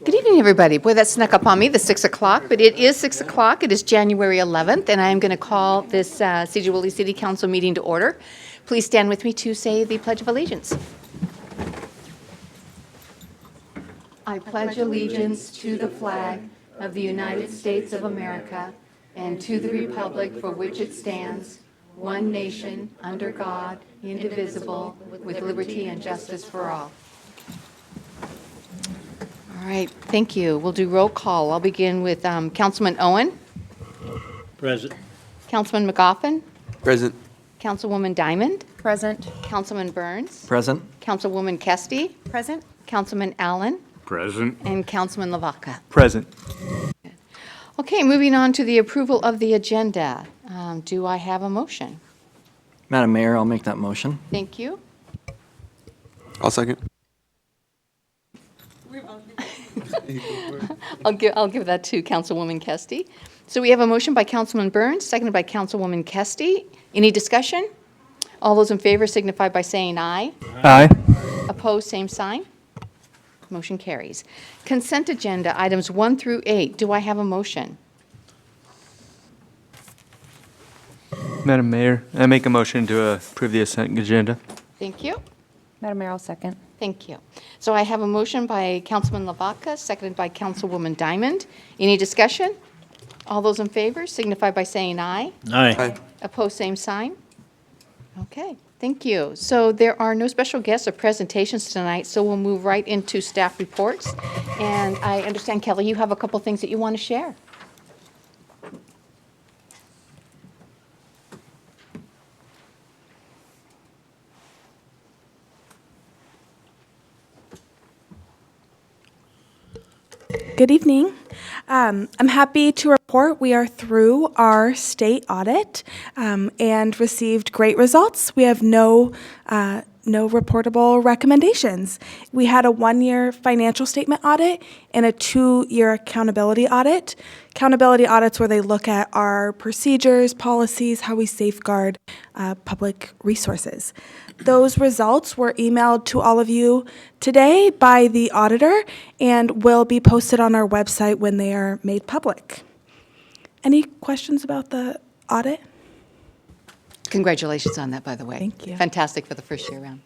Good evening, everybody. Boy, that snuck up on me, the 6 o'clock, but it is 6 o'clock. It is January 11th, and I am going to call this Sedro-Woolley City Council meeting to order. Please stand with me to say the Pledge of Allegiance. I pledge allegiance to the flag of the United States of America and to the republic for which it stands, one nation, under God, indivisible, with liberty and justice for all. All right, thank you. We'll do roll call. I'll begin with Councilman Owen. Present. Councilman McGoffin. Present. Councilwoman Diamond. Present. Councilman Burns. Present. Councilwoman Kesty. Present. Councilman Allen. Present. And Councilman Lavaca. Present. Okay, moving on to the approval of the agenda. Do I have a motion? Madam Mayor, I'll make that motion. Thank you. I'll second. I'll give that to Councilwoman Kesty. So we have a motion by Councilman Burns, seconded by Councilwoman Kesty. Any discussion? All those in favor signify by saying aye. Aye. Opposed, same sign. Motion carries. Consent agenda, items 1 through 8. Do I have a motion? Madam Mayor, I make a motion to approve the consent agenda. Thank you. Madam Mayor, I'll second. Thank you. So I have a motion by Councilman Lavaca, seconded by Councilwoman Diamond. Any discussion? All those in favor signify by saying aye. Aye. Opposed, same sign. Okay, thank you. So there are no special guests or presentations tonight, so we'll move right into staff reports. And I understand, Kelly, you have a couple things that you want to share. Good evening. I'm happy to report we are through our state audit and received great results. We have no reportable recommendations. We had a 1-year financial statement audit and a 2-year accountability audit. Accountability audits where they look at our procedures, policies, how we safeguard public resources. Those results were emailed to all of you today by the auditor and will be posted on our website when they are made public. Any questions about the audit? Congratulations on that, by the way. Thank you. Fantastic for the first year round.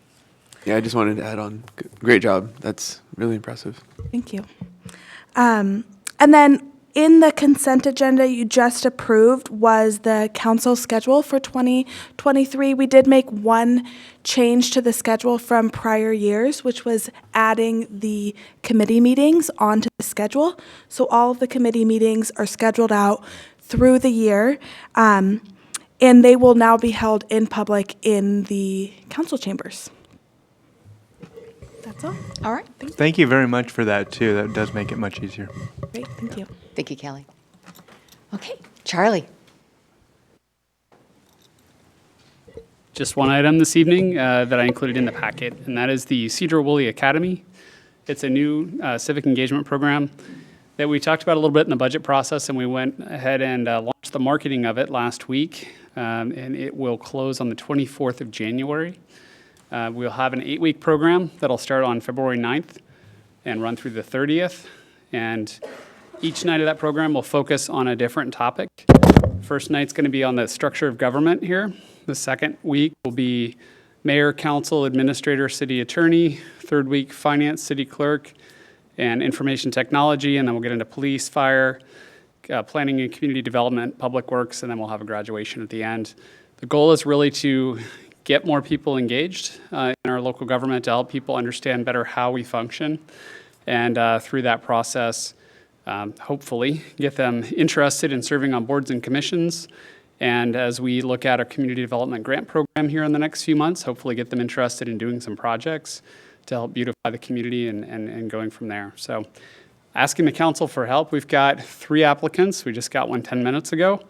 Yeah, I just wanted to add on. Great job. That's really impressive. Thank you. And then in the consent agenda you just approved was the council schedule for 2023. We did make one change to the schedule from prior years, which was adding the committee meetings onto the schedule. So all of the committee meetings are scheduled out through the year, and they will now be held in public in the council chambers. That's all. All right. Thank you very much for that, too. That does make it much easier. Great, thank you. Thank you, Kelly. Okay, Charlie. Just one item this evening that I included in the packet, and that is the Sedro-Woolley Academy. It's a new civic engagement program that we talked about a little bit in the budget process, and we went ahead and launched the marketing of it last week, and it will close on the 24th of January. We'll have an 8-week program that'll start on February 9th and run through the 30th. And each night of that program will focus on a different topic. First night's going to be on the structure of government here. The second week will be mayor, council, administrator, city attorney. Third week, finance, city clerk, and information technology. And then we'll get into police, fire, planning and community development, public works, and then we'll have a graduation at the end. The goal is really to get more people engaged in our local government to help people understand better how we function. And through that process, hopefully get them interested in serving on boards and commissions. And as we look at our community development grant program here in the next few months, hopefully get them interested in doing some projects to help beautify the community and going from there. So asking the council for help. We've got 3 applicants. We just got one 10 minutes ago.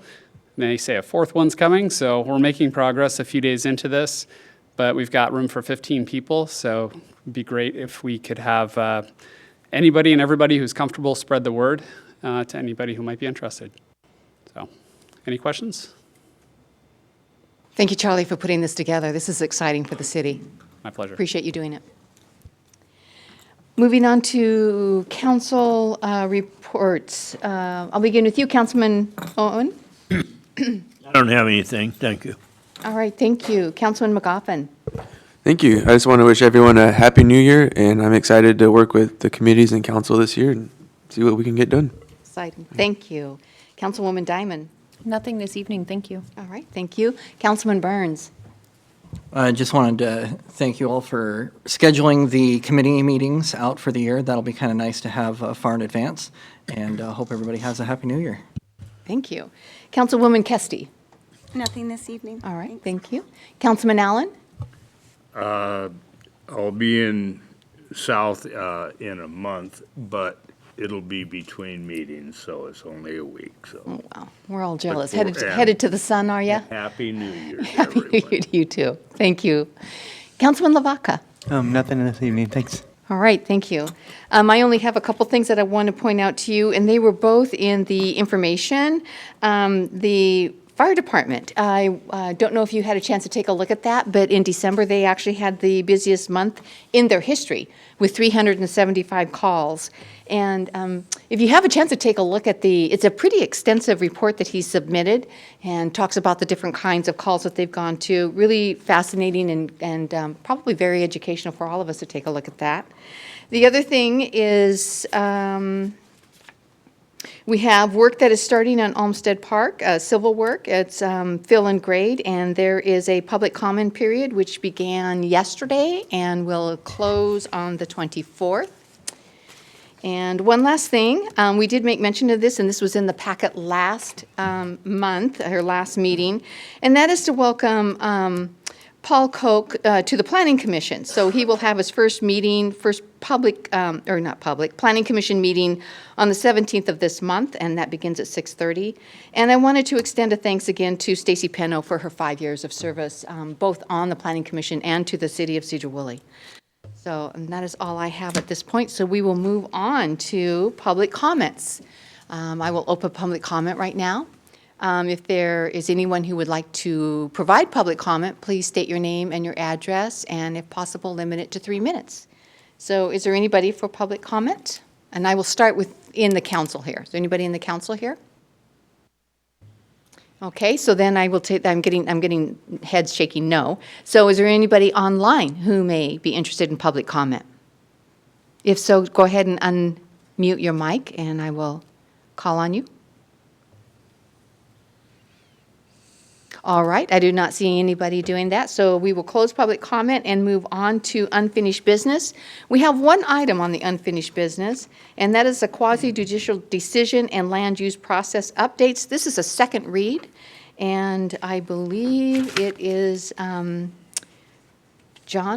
They say a 4th one's coming, so we're making progress a few days into this, but we've got room for 15 people, so it'd be great if we could have anybody and everybody who's comfortable spread the word to anybody who might be interested. So, any questions? Thank you, Charlie, for putting this together. This is exciting for the city. My pleasure. Appreciate you doing it. Moving on to council reports. I'll begin with you, Councilman Owen. I don't have anything, thank you. All right, thank you. Councilman McGoffin. Thank you. I just want to wish everyone a happy new year, and I'm excited to work with the committees and council this year and see what we can get done. Exciting. Thank you. Councilwoman Diamond. Nothing this evening, thank you. All right, thank you. Councilman Burns. I just wanted to thank you all for scheduling the committee meetings out for the year. That'll be kind of nice to have far in advance, and hope everybody has a happy new year. Thank you. Councilwoman Kesty. Nothing this evening. All right, thank you. Councilman Allen. I'll be in South in a month, but it'll be between meetings, so it's only a week, so. Oh, wow, we're all jealous. for- Headed to the sun, are you? Happy New Year to Happy New everyone. Year to you too. Thank you. Councilman Lavaca. Nothing this evening, thanks. All right, thank you. I only have a couple things that I want to point out to you, and they were both in the information. The fire department, I don't know if you had a chance to take a look at that, but in December, they actually had the busiest month in their history with 375 calls. And if you have a chance to take a look at it's a pretty extensive report that he submitted and talks about the different kinds of calls that they've gone to. Really fascinating and probably very educational for all of us to take a look at that. The other thing is we have work that is starting on Olmsted Park, civil work. It's fill and grade, and there is a public comment period which began yesterday and will close on the 24th. And one last thing, we did make mention of this, and this was in the packet last month, or last meeting, and that is to welcome Paul Koch to the Planning Commission. So he will have his first public, or not public, Planning Commission meeting on the 17th of this month, and that begins at 6:30. And I wanted to extend a thanks again to Stacy Penno for her 5 years of service, both on the Planning Commission and to the city of Sedro-Woolley. So, and that is all I have at this point, so we will move on to public comments. I will open public comment right now. If there is anyone who would like to provide public comment, please state your name and your address, and if possible, limit it to 3 minutes. So is there anybody for public comment? And I will start in the council here. Is there anybody in the council here? Okay, so then I will take, I'm getting heads shaking no. So is there anybody online who may be interested in public comment? If so, go ahead and unmute your mic and I will call on you. All right, I do not see anybody doing that, so we will close public comment and move on to unfinished business. We have one item on the unfinished business, and that is a quasi-judicial decision and land use process updates. This is a second read, and I believe it is, John,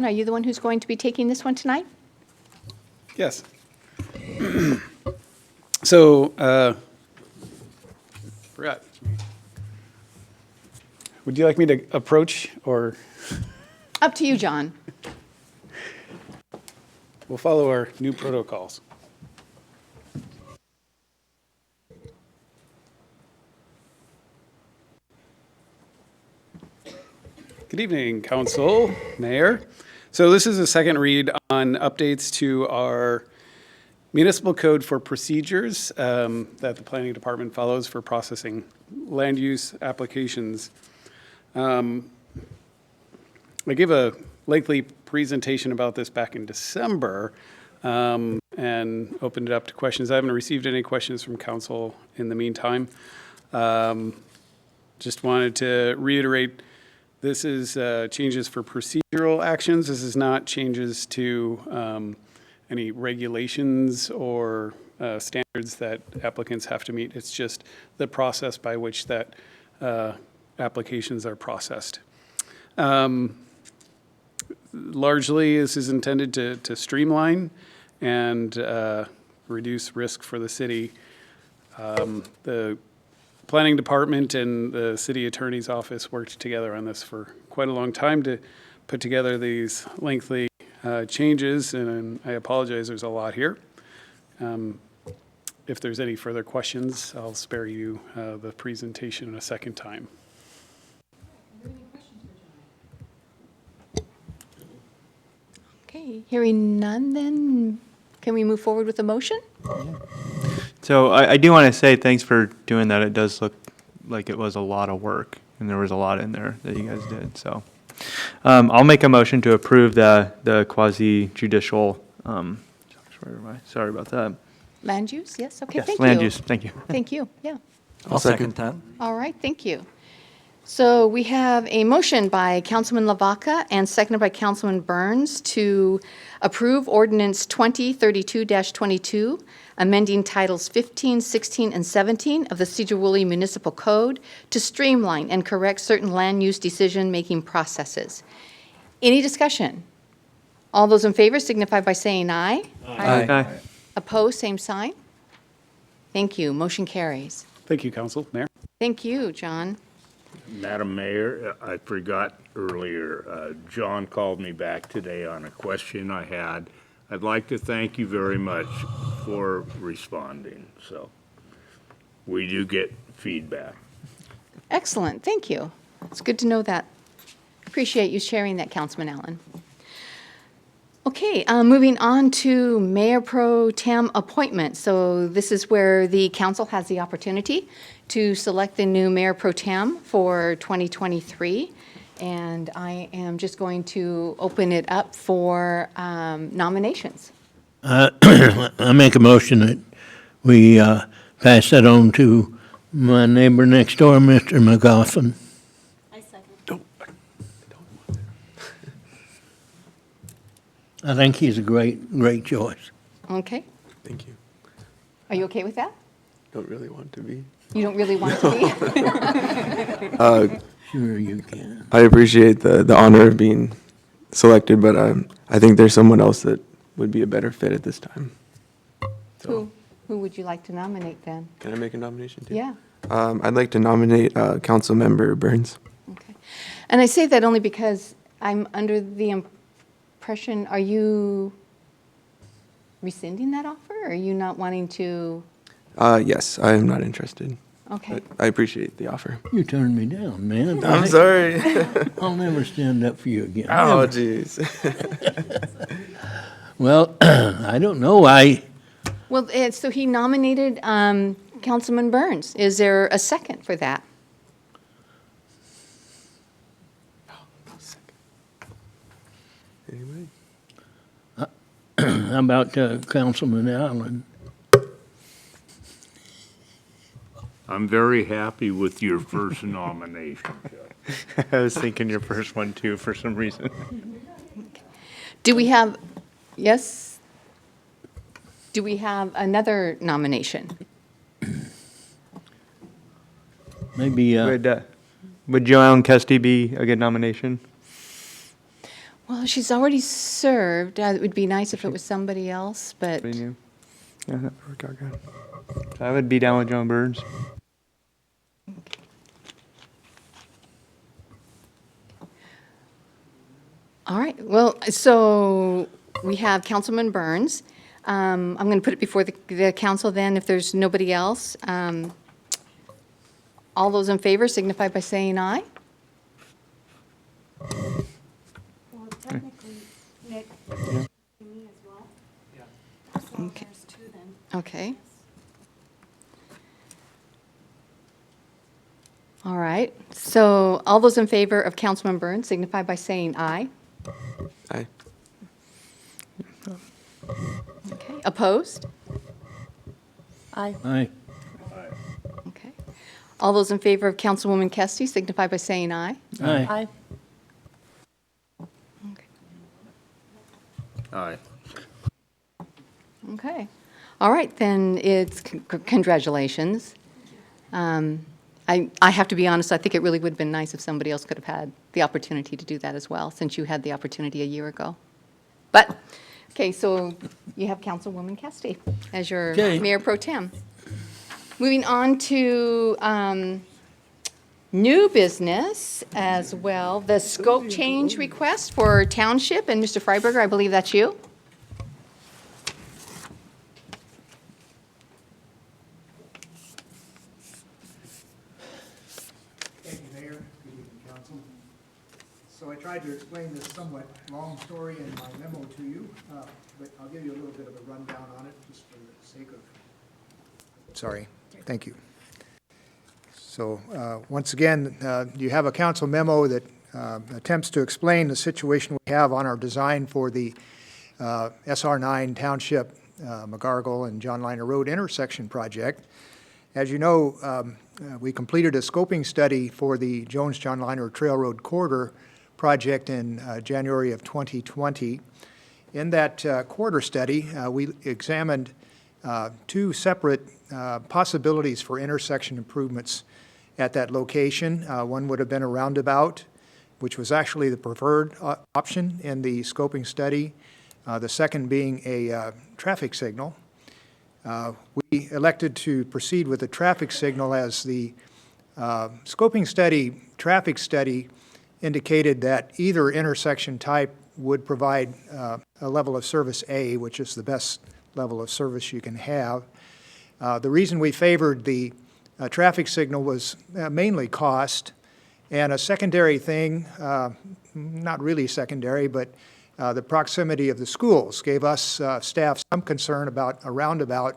are you the one who's going to be taking this one tonight? Yes. So, forgot. Would you like me to approach or? Up to you, John. We'll follow our new protocols. Good evening, Council, Mayor. So this is a second read on updates to our municipal code for procedures that the Planning Department follows for processing land use applications. I gave a lengthy presentation about this back in December and opened it up to questions. I haven't received any questions from council in the meantime. Just wanted to reiterate, this is changes for procedural actions. This is not changes to any regulations or standards that applicants have to meet. It's just the process by which that applications are processed. Largely, this is intended to streamline and reduce risk for the city. The Planning Department and the City Attorney's Office worked together on this for quite a long time to put together these lengthy changes, and I apologize, there's a lot here. If there's any further questions, I'll spare you the presentation a second time. Okay, hearing none then, can we move forward with the motion? So I do want to say thanks for doing that. It does look like it was a lot of work, and there was a lot in there that you guys did. So I'll make a motion to approve the quasi judicial. Sorry about that. Land use, yes, okay, Yes, thank you. land use. Thank you. Thank you, yeah. I'll second that. All right, thank you. So we have a motion by Councilman Lavaca and seconded by Councilman Burns to approve ordinance 2032-22, amending titles 15, 16, and 17 of the Sedro-Woolley Municipal Code to streamline and correct certain land use decision-making processes. Any discussion? All those in favor signify by saying aye. Aye. Opposed, same sign. Thank you, motion carries. Thank you, Council. Mayor? Thank you, John. Madam Mayor, I forgot earlier, John called me back today on a question I had. I'd like to thank you very much for responding, so we do get feedback. Excellent, thank you. It's good to know that. Appreciate you sharing that, Councilman Allen. Okay, moving on to Mayor Pro Tem appointment. So this is where the council has the opportunity to select the new Mayor Pro Tem for 2023. And I am just going to open it up for nominations. I make a motion that we pass that on to my neighbor next door, Mr. McGoffin. I second. I think he's a great choice. Okay, Thank you. are you okay with that? Don't really want to be. You don't really want to be? Sure you can. I appreciate the honor of being selected, but I think there's someone else that would be a better fit at this time. So, Who would you like to nominate then? can I make a nomination too? Yeah. I'd like to nominate Councilmember Burns. Okay. And I say that only because I'm under the impression, are you rescinding that offer? Or are you not wanting to? Yes, I am not interested. Okay. But I appreciate the offer. You turned me down, man. I'm sorry. I'll never stand up for you again. Oh, Never. jeez. Well, I don't know. Well, so he nominated Councilman Burns. Is there a second for that? Anyway. How about Councilman Allen? I'm very happy with your first nomination, Judge. I was thinking your first one too for some reason. Do we have, yes? Do we have another nomination? Maybe, Would Joanne Kesty be a good nomination? Well, she's already served. It would be nice if it was somebody else, but Pretty new. Yeah, that would work out good. I would be down with Joan Burns. all right. Well, so we have Councilman Burns. I'm going to put it before the council then, if there's nobody else. All those in favor signify by saying aye. Well, technically, Nick, me as well. Yeah. So Okay. there's two then. Okay. All right. So all those in favor of Councilman Burns signify by saying aye. Aye. Okay. Opposed? Aye. Okay. All those in favor of Councilwoman Kesty signify by saying aye. Aye. Aye. Okay. All right, then it's congratulations. I have to be honest, I think it really would have been nice if somebody else could have had the opportunity to do that as well, since you had the opportunity a year ago. But, okay, so you have Councilwoman Kesty as your Okay. Mayor Pro Tem. Moving on to new business as well, the scope change request for Township, and Mr. Freiberger, I believe that's you? Thank you, Mayor. Good evening, Council. So I tried to explain this somewhat long story in my memo to you, but I'll give you a little bit of a rundown Sorry, thank you. So once again, you have a council memo that attempts to explain the situation we have on our design for the SR9 Township, McGargle and John Liner Road intersection project. As you know, we completed a scoping study for the Jones-John Liner Trail Road corridor project in January of 2020. In that corridor study, we examined two separate possibilities for intersection improvements at that location. One would have been a roundabout, which was actually the preferred option in the scoping study. The second being a traffic signal. We elected to proceed with the traffic signal as the scoping study, traffic study, indicated that either intersection type would provide a level of service A, which is the best level of service you can have. The reason we favored the traffic signal was mainly cost, and a secondary thing, not really secondary, but the proximity of the schools gave us staff some concern about a roundabout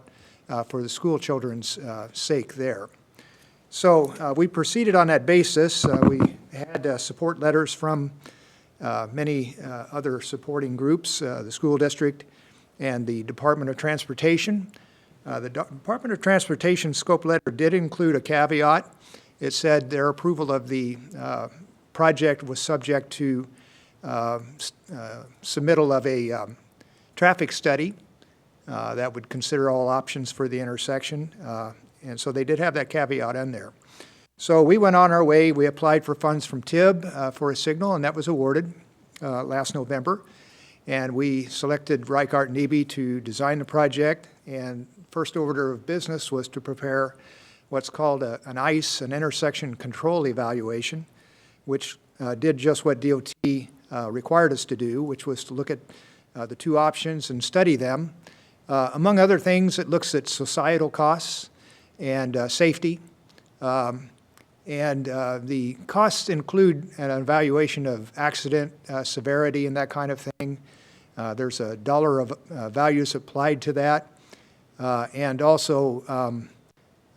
for the school children's sake there. So we proceeded on that basis. We had support letters from many other supporting groups, the school district and the Department of Transportation. The Department of Transportation scope letter did include a caveat. It said their approval of the project was subject to submittal of a traffic study that would consider all options for the intersection. And so they did have that caveat in there. So we went on our way. We applied for funds from TIB for a signal, and that was awarded last November. And we selected Reichart and Eby to design the project. And first order of business was to prepare what's called an ICE, an intersection control evaluation, which did just what DOT required us to do, which was to look at the two options and study them. Among other things, it looks at societal costs and safety. And the costs include an evaluation of accident severity and that kind of thing. There's a dollar of values applied to that, and also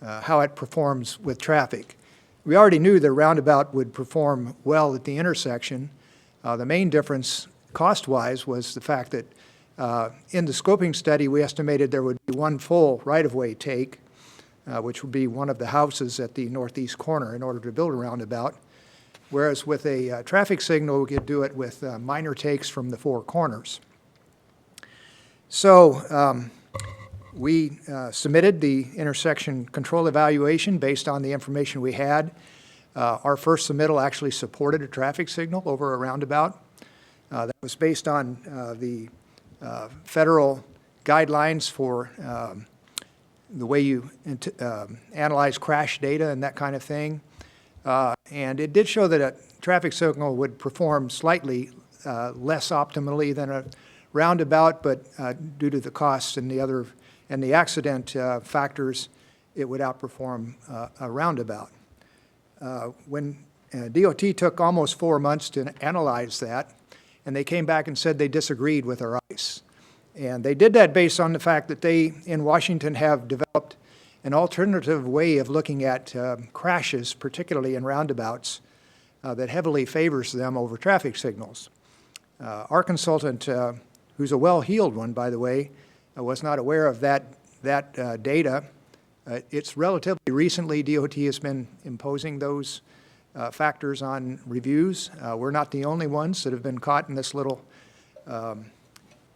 how it performs with traffic. We already knew the roundabout would perform well at the intersection. The main difference cost-wise was the fact that in the scoping study, we estimated there would be one full right-of-way take, which would be one of the houses at the northeast corner in order to build a roundabout. Whereas with a traffic signal, we could do it with minor takes from the four corners. So we submitted the intersection control evaluation based on the information we had. Our first submittal actually supported a traffic signal over a roundabout. That was based on the federal guidelines for the way you analyze crash data and that kind of thing. And it did show that a traffic signal would perform slightly less optimally than a roundabout, but due to the costs and the accident factors, it would outperform a roundabout. When DOT took almost 4 months to analyze that, and they came back and said they disagreed with our ICE. And they did that based on the fact that they, in Washington, have developed an alternative way of looking at crashes, particularly in roundabouts, that heavily favors them over traffic signals. Our consultant, who's a well-heeled one, by the way, was not aware of that data. It's relatively recently DOT has been imposing those factors on reviews. We're not the only ones that have been caught in this little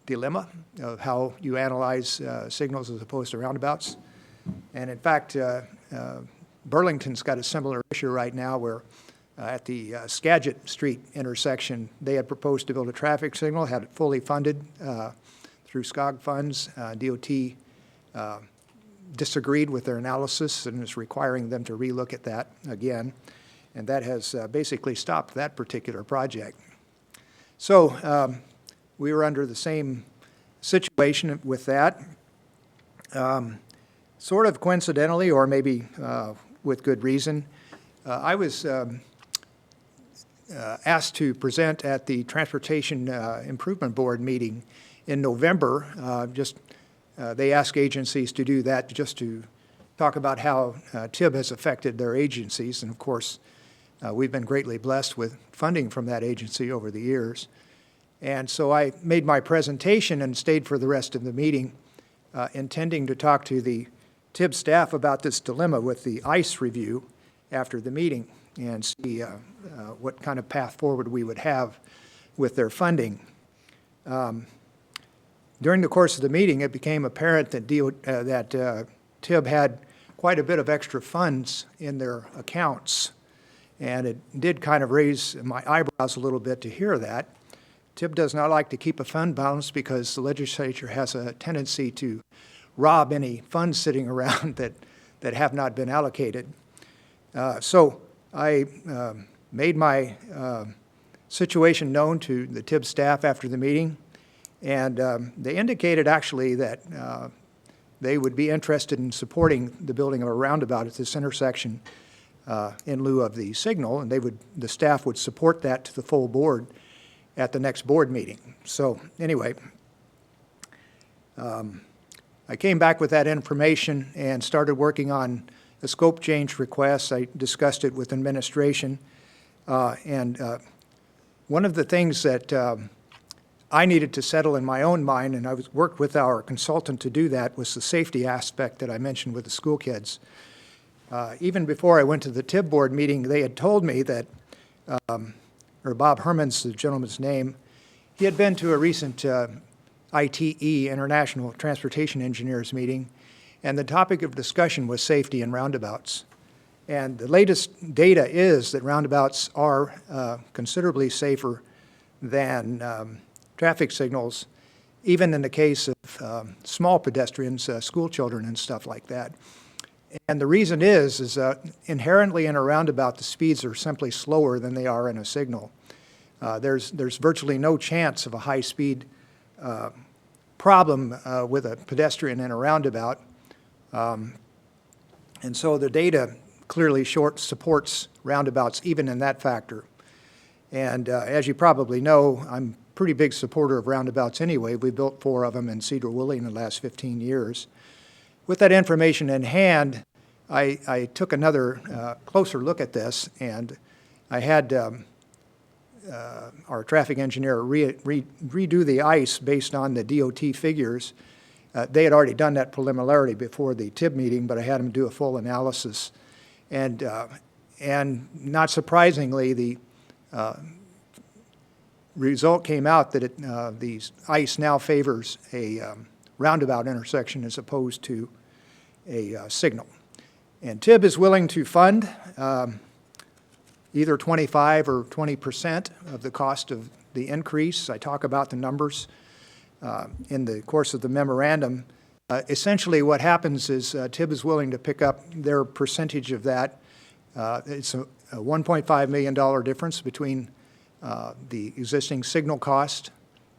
dilemma of how you analyze signals as opposed to roundabouts. And in fact, Burlington's got a similar issue right now where at the Skagit Street intersection, they had proposed to build a traffic signal, had it fully funded through SCOG funds. DOT disagreed with their analysis and is requiring them to relook at that again. And that has basically stopped that particular project. So we were under the same situation with that. Sort of coincidentally, or maybe with good reason, I was asked to present at the Transportation Improvement Board meeting in November, just they ask agencies to do that just to talk about how TIB has affected their agencies. And of course, we've been greatly blessed with funding from that agency over the years. And so I made my presentation and stayed for the rest of the meeting, intending to talk to the TIB staff about this dilemma with the ICE review after the meeting and see what kind of path forward we would have with their funding. During the course of the meeting, it became apparent that TIB had quite a bit of extra funds in their accounts, and it did kind of raise my eyebrows a little bit to hear that. TIB does not like to keep a fund balance because the legislature has a tendency to rob any funds sitting around that have not been allocated. So I made my situation known to the TIB staff after the meeting, and they indicated actually that they would be interested in supporting the building of a roundabout at this intersection in lieu of the signal, and the staff would support that to the full board at the next board meeting. So anyway, I came back with that information and started working on a scope change request. I discussed it with administration, and one of the things that I needed to settle in my own mind, and I worked with our consultant to do that, was the safety aspect that I mentioned with the school kids. Even before I went to the TIB board meeting, they had told me that, or Bob Herman's the gentleman's name, he had been to a recent ITE, International Transportation Engineers meeting, and the topic of discussion was safety in roundabouts. And the latest data is that roundabouts are considerably safer than traffic signals, even in the case of small pedestrians, school children and stuff like that. And the reason is inherently in a roundabout, the speeds are simply slower than they are in a signal. There's virtually no chance of a high-speed problem with a pedestrian in a roundabout. And so the data clearly supports roundabouts even in that factor. And as you probably know, I'm a pretty big supporter of roundabouts anyway. We built 4 of them in Sedro-Woolley in the last 15 years. With that information in hand, I took another closer look at this, and I had our traffic engineer redo the ICE based on the DOT figures. They had already done that preliminarily before the TIB meeting, but I had them do a full analysis. And not surprisingly, the result came out that the ICE now favors a roundabout intersection as opposed to a signal. And TIB is willing to fund either 25 or 20% of the cost of the increase. I talk about the numbers in the course of the memorandum. Essentially what happens is TIB is willing to pick up their percentage of that. It's a $1.5 million difference between the existing signal cost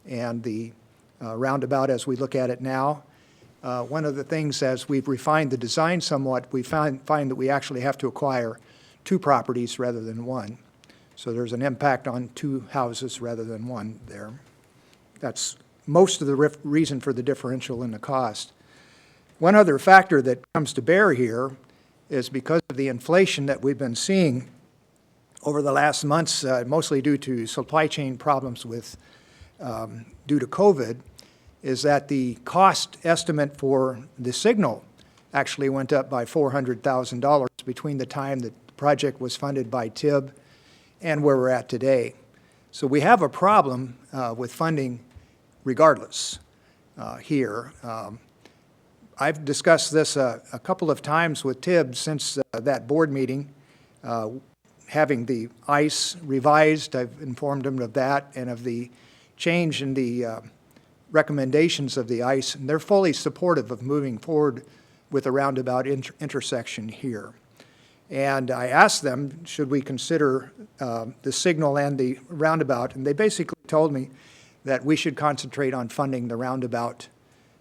and the roundabout as we look at it now. One of the things, as we've refined the design somewhat, we find that we actually have to acquire 2 properties rather than 1. So there's an impact on 2 houses rather than 1 there. That's most of the reason for the differential in the cost. One other factor that comes to bear here is because of the inflation that we've been seeing over the last months, mostly due to supply chain problems with due to COVID, is that the cost estimate for the signal actually went up by $400,000 between the time that the project was funded by TIB and where we're at today. So we have a problem with funding regardless here. I've discussed this a couple of times with TIB since that board meeting, having the ICE revised. I've informed them of that and of the change in the recommendations of the ICE, and they're fully supportive of moving forward with a roundabout intersection here. And I asked them, should we consider the signal and the roundabout, and they basically told me that we should concentrate on funding the roundabout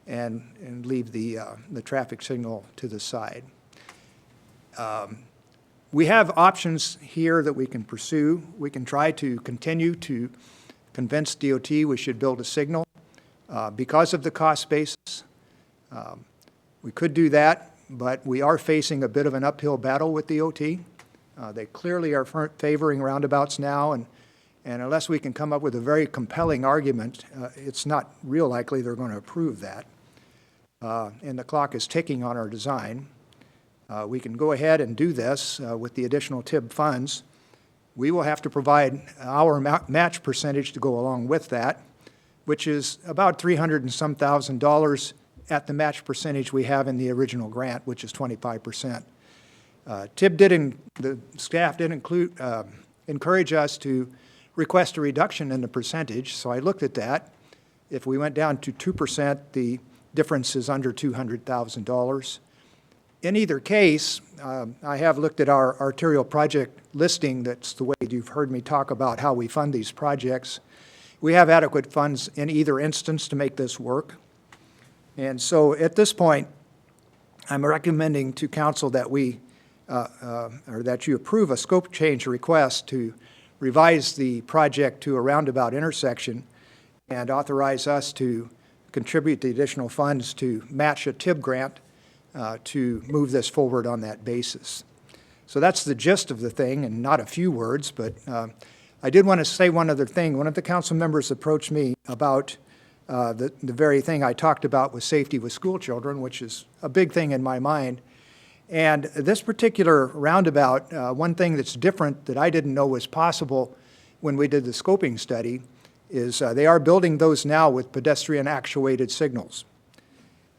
and leave the traffic signal to the side. We have options here that we can pursue. We can try to continue to convince DOT we should build a signal because of the cost basis. We could do that, but we are facing a bit of an uphill battle with DOT. They clearly are favoring roundabouts now, and unless we can come up with a very compelling argument, it's not real likely they're going to approve that. And the clock is ticking on our design. We can go ahead and do this with the additional TIB funds. We will have to provide our match percentage to go along with that, which is about $300 and some thousand at the match percentage we have in the original grant, which is 25%. The staff did encourage us to request a reduction in the percentage, so I looked at that. If we went down to 2%, the difference is under $200,000. In either case, I have looked at our arterial project listing. That's the way you've heard me talk about how we fund these projects. We have adequate funds in either instance to make this work. And so at this point, I'm recommending to council that or that you approve a scope change request to revise the project to a roundabout intersection and authorize us to contribute the additional funds to match a TIB grant to move this forward on that basis. So that's the gist of the thing, and not a few words, but I did want to say one other thing. One of the council members approached me about the very thing I talked about with safety with school children, which is a big thing in my mind. And this particular roundabout, one thing that's different that I didn't know was possible when we did the scoping study is they are building those now with pedestrian actuated signals.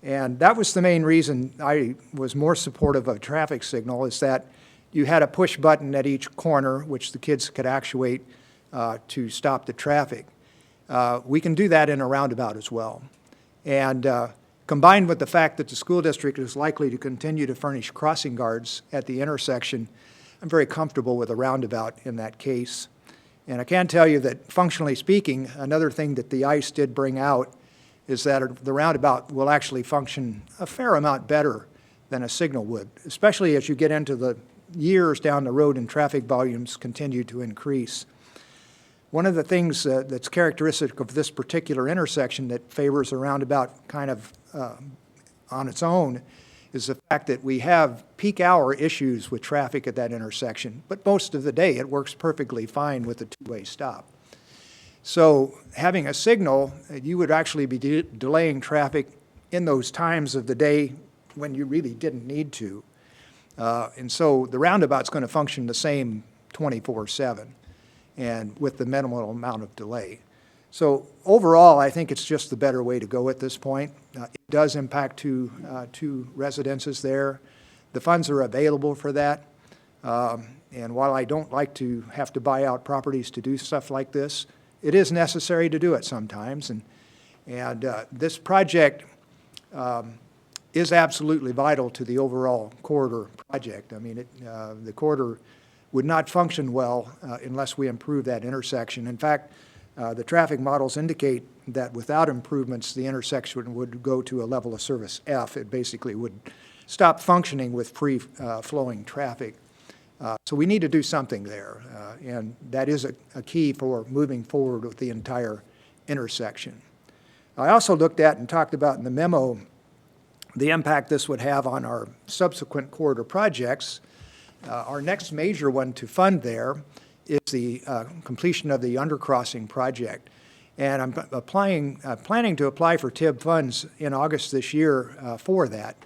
And that was the main reason I was more supportive of a traffic signal, is that you had a push button at each corner, which the kids could actuate to stop the traffic. We can do that in a roundabout as well. And combined with the fact that the school district is likely to continue to furnish crossing guards at the intersection, I'm very comfortable with a roundabout in that case. And I can tell you that, functionally speaking, another thing that the ICE did bring out is that the roundabout will actually function a fair amount better than a signal would, especially as you get into the years down the road and traffic volumes continue to increase. One of the things that's characteristic of this particular intersection that favors a roundabout kind of on its own is the fact that we have peak hour issues with traffic at that intersection, but most of the day it works perfectly fine with a two-way stop. So having a signal, you would actually be delaying traffic in those times of the day when you really didn't need to. And so the roundabout's going to function the same 24/7 and with the minimal amount of delay. So overall, I think it's just the better way to go at this point. It does impact two residences there. The funds are available for that. And while I don't like to have to buy out properties to do stuff like this, it is necessary to do it sometimes. And this project is absolutely vital to the overall corridor project. I mean, the corridor would not function well unless we improve that intersection. In fact, the traffic models indicate that without improvements, the intersection would go to a level of service F. It basically would stop functioning with free-flowing traffic. So we need to do something there, and that is a key for moving forward with the entire intersection. I also looked at and talked about in the memo the impact this would have on our subsequent corridor projects. Our next major one to fund there is the completion of the undercrossing project. And I'm planning to apply for TIB funds in August this year for that.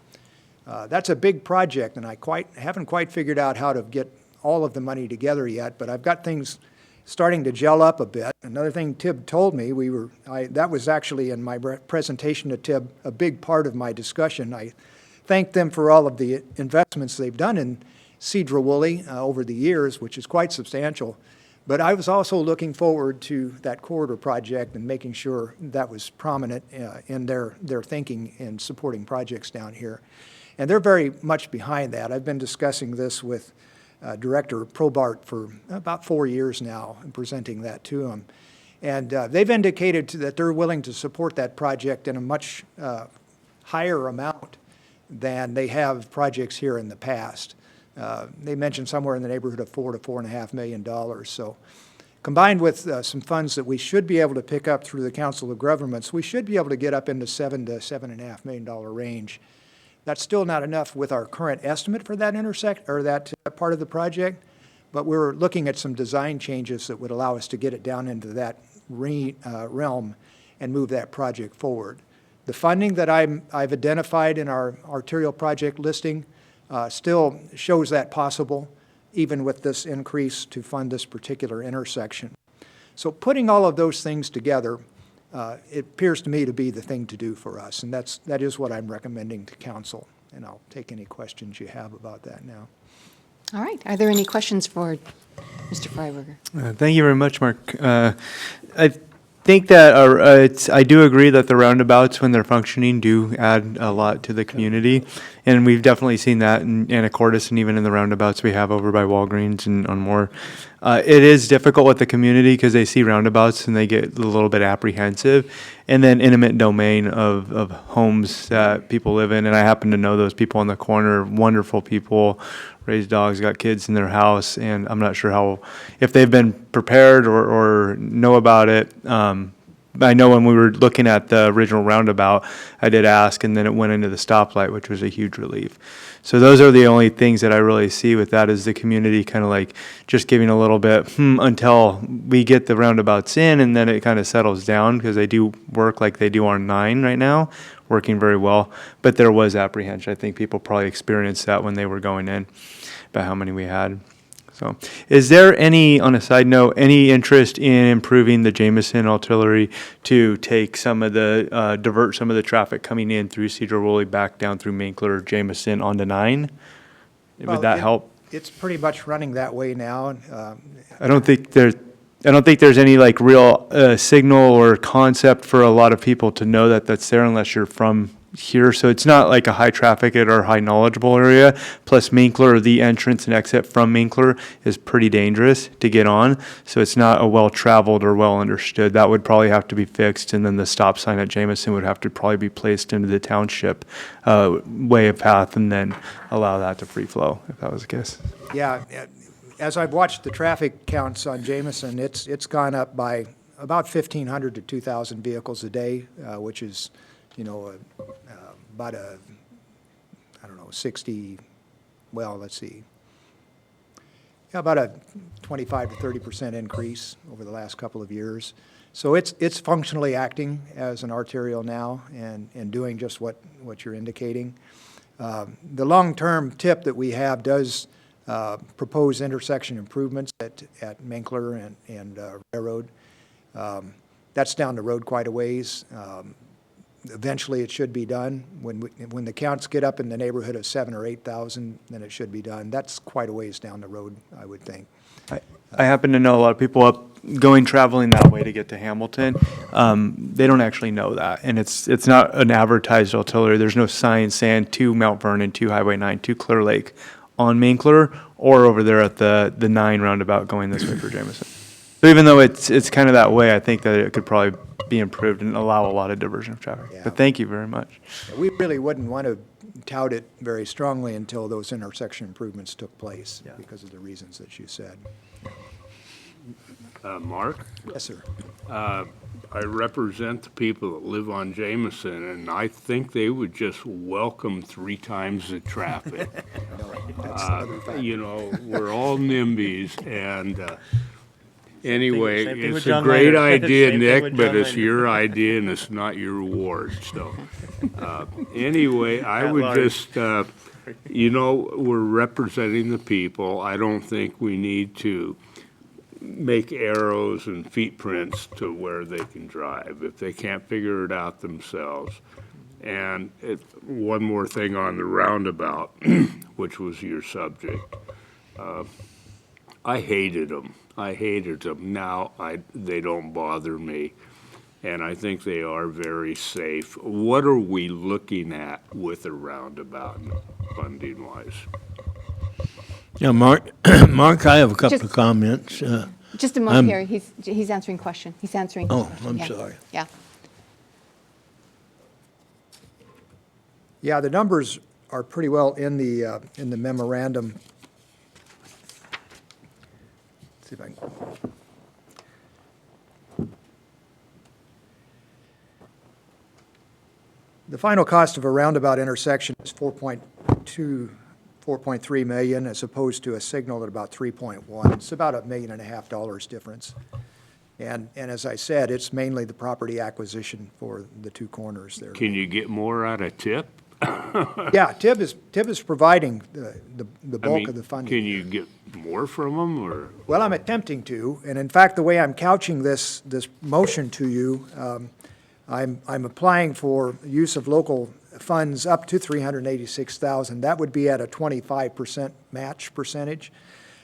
That's a big project, and I haven't quite figured out how to get all of the money together yet, but I've got things starting to gel up a bit. Another thing TIB told me, that was actually in my presentation to TIB a big part of my discussion. I thanked them for all of the investments they've done in Sedro-Woolley over the years, which is quite substantial. But I was also looking forward to that corridor project and making sure that was prominent in their thinking in supporting projects down here. And they're very much behind that. I've been discussing this with Director Probart for about 4 years now and presenting that to them. And they've indicated that they're willing to support that project in a much higher amount than they have projects here in the past. They mentioned somewhere in the neighborhood of $4 to $4.5 million. So Combined with some funds that we should be able to pick up through the Council of Governments, we should be able to get up into $7 to $7.5 million range. That's still not enough with our current estimate for that that part of the project, but we're looking at some design changes that would allow us to get it down into that realm and move that project forward. The funding that I've identified in our arterial project listing still shows that possible, even with this increase to fund this particular intersection. So putting all of those things together, it appears to me to be the thing to do for us, and that is what I'm recommending to council. And I'll take any questions you have about that now. All right. Are there any questions for Mr. Freiberger? Thank you very much, Mark. I think that I do agree that the roundabouts, when they're functioning, do add a lot to the community. And we've definitely seen that in Anacortes and even in the roundabouts we have over by Walgreens and on more. It is difficult with the community because they see roundabouts and they get a little bit apprehensive. And then intimate domain of homes that people live in. And I happen to know those people on the corner, wonderful people, raise dogs, got kids in their house, and I'm not sure if they've been prepared or know about it. I know when we were looking at the original roundabout, I did ask, and then it went into the stoplight, which was a huge relief. So those are the only things that I really see with that, is the community kind of like just giving a little bit until we get the roundabouts in, and then it kind of settles down, because they do work like they do on 9 right now, working very well. But there was apprehension. I think people probably experienced that when they were going in, about how many we had. So, is there any, on a side note, any interest in improving the Jameson artillery to take some of the, divert some of the traffic coming in through Sedro-Woolley back down through Minkler, Jameson onto 9? Would that help? It's pretty much running that way now. I don't think there's any like real signal or concept for a lot of people to know that that's there unless you're from here. So it's not like a high traffic or high knowledgeable area. Plus Minkler, the entrance and exit from Minkler is pretty dangerous to get on. So it's not a well-traveled or well-understood. That would probably have to be fixed. And then the stop sign at Jameson would have to probably be placed into the township way of path, and then allow that to free flow, if that was the case. Yeah, as I've watched the traffic counts on Jameson, it's gone up by about 1,500 to 2,000 vehicles a day, which is, about a, 60, well, let's see. Yeah, about a 25 to 30% increase over the last couple of years. So it's functionally acting as an arterial now and doing just what you're indicating. The long-term tip that we have does propose intersection improvements at Minkler and Railroad. That's down the road quite a ways. Eventually, it should be done. When the counts get up in the neighborhood of 7,000 or 8,000, then it should be done. That's quite a ways down the road, I would think. I happen to know a lot of people traveling that way to get to Hamilton. They don't actually know that, and it's not an advertised artillery. There's no sign saying to Mount Vernon, to Highway 9, to Clear Lake on Minkler, or over there at the 9 roundabout going this way for Jameson. So even though it's kind of that way, I think that it could probably be improved and allow a lot of diversion of traffic. Yeah. But thank you very much. We really wouldn't want to tout it very strongly until those intersection improvements took place, because of the reasons that you said. Mark? Yes, sir. I represent the people that live on Jameson, and I think they would just welcome 3 times the traffic. That's another fact. We're all NIMBYs, and anyway, same thing with it's a John great Leonard. idea, Same thing Nick, with but John it's Leonard. your idea and it's not your reward, so. Anyway, I At would large. just, we're representing the people. I don't think we need to make arrows and feet prints to where they can drive if they can't figure it out themselves. And one more thing on the roundabout, which was your subject. I hated them. Now they don't bother me, and I think they are very safe. What are we looking at with a roundabout funding-wise? Yeah, Mark, I have a couple of comments. Just a moment here. He's answering question. He's answering. his Oh, question. I'm Yeah. sorry. Yeah. Yeah, the numbers are pretty well in the memorandum. Let's see if I can final cost of a roundabout intersection is 4.3 million as opposed to a signal at about 3.1. It's about $1.5 million difference. And as I said, it's mainly the property acquisition for the two corners there. Can you get more out of TIP? Yeah, TIB is providing the I bulk mean, of the funding. can you get more from them, or? Well, I'm attempting to, and in fact, the way I'm couching this motion to you, I'm applying for use of local funds up to $386,000. That would be at a 25% match percentage.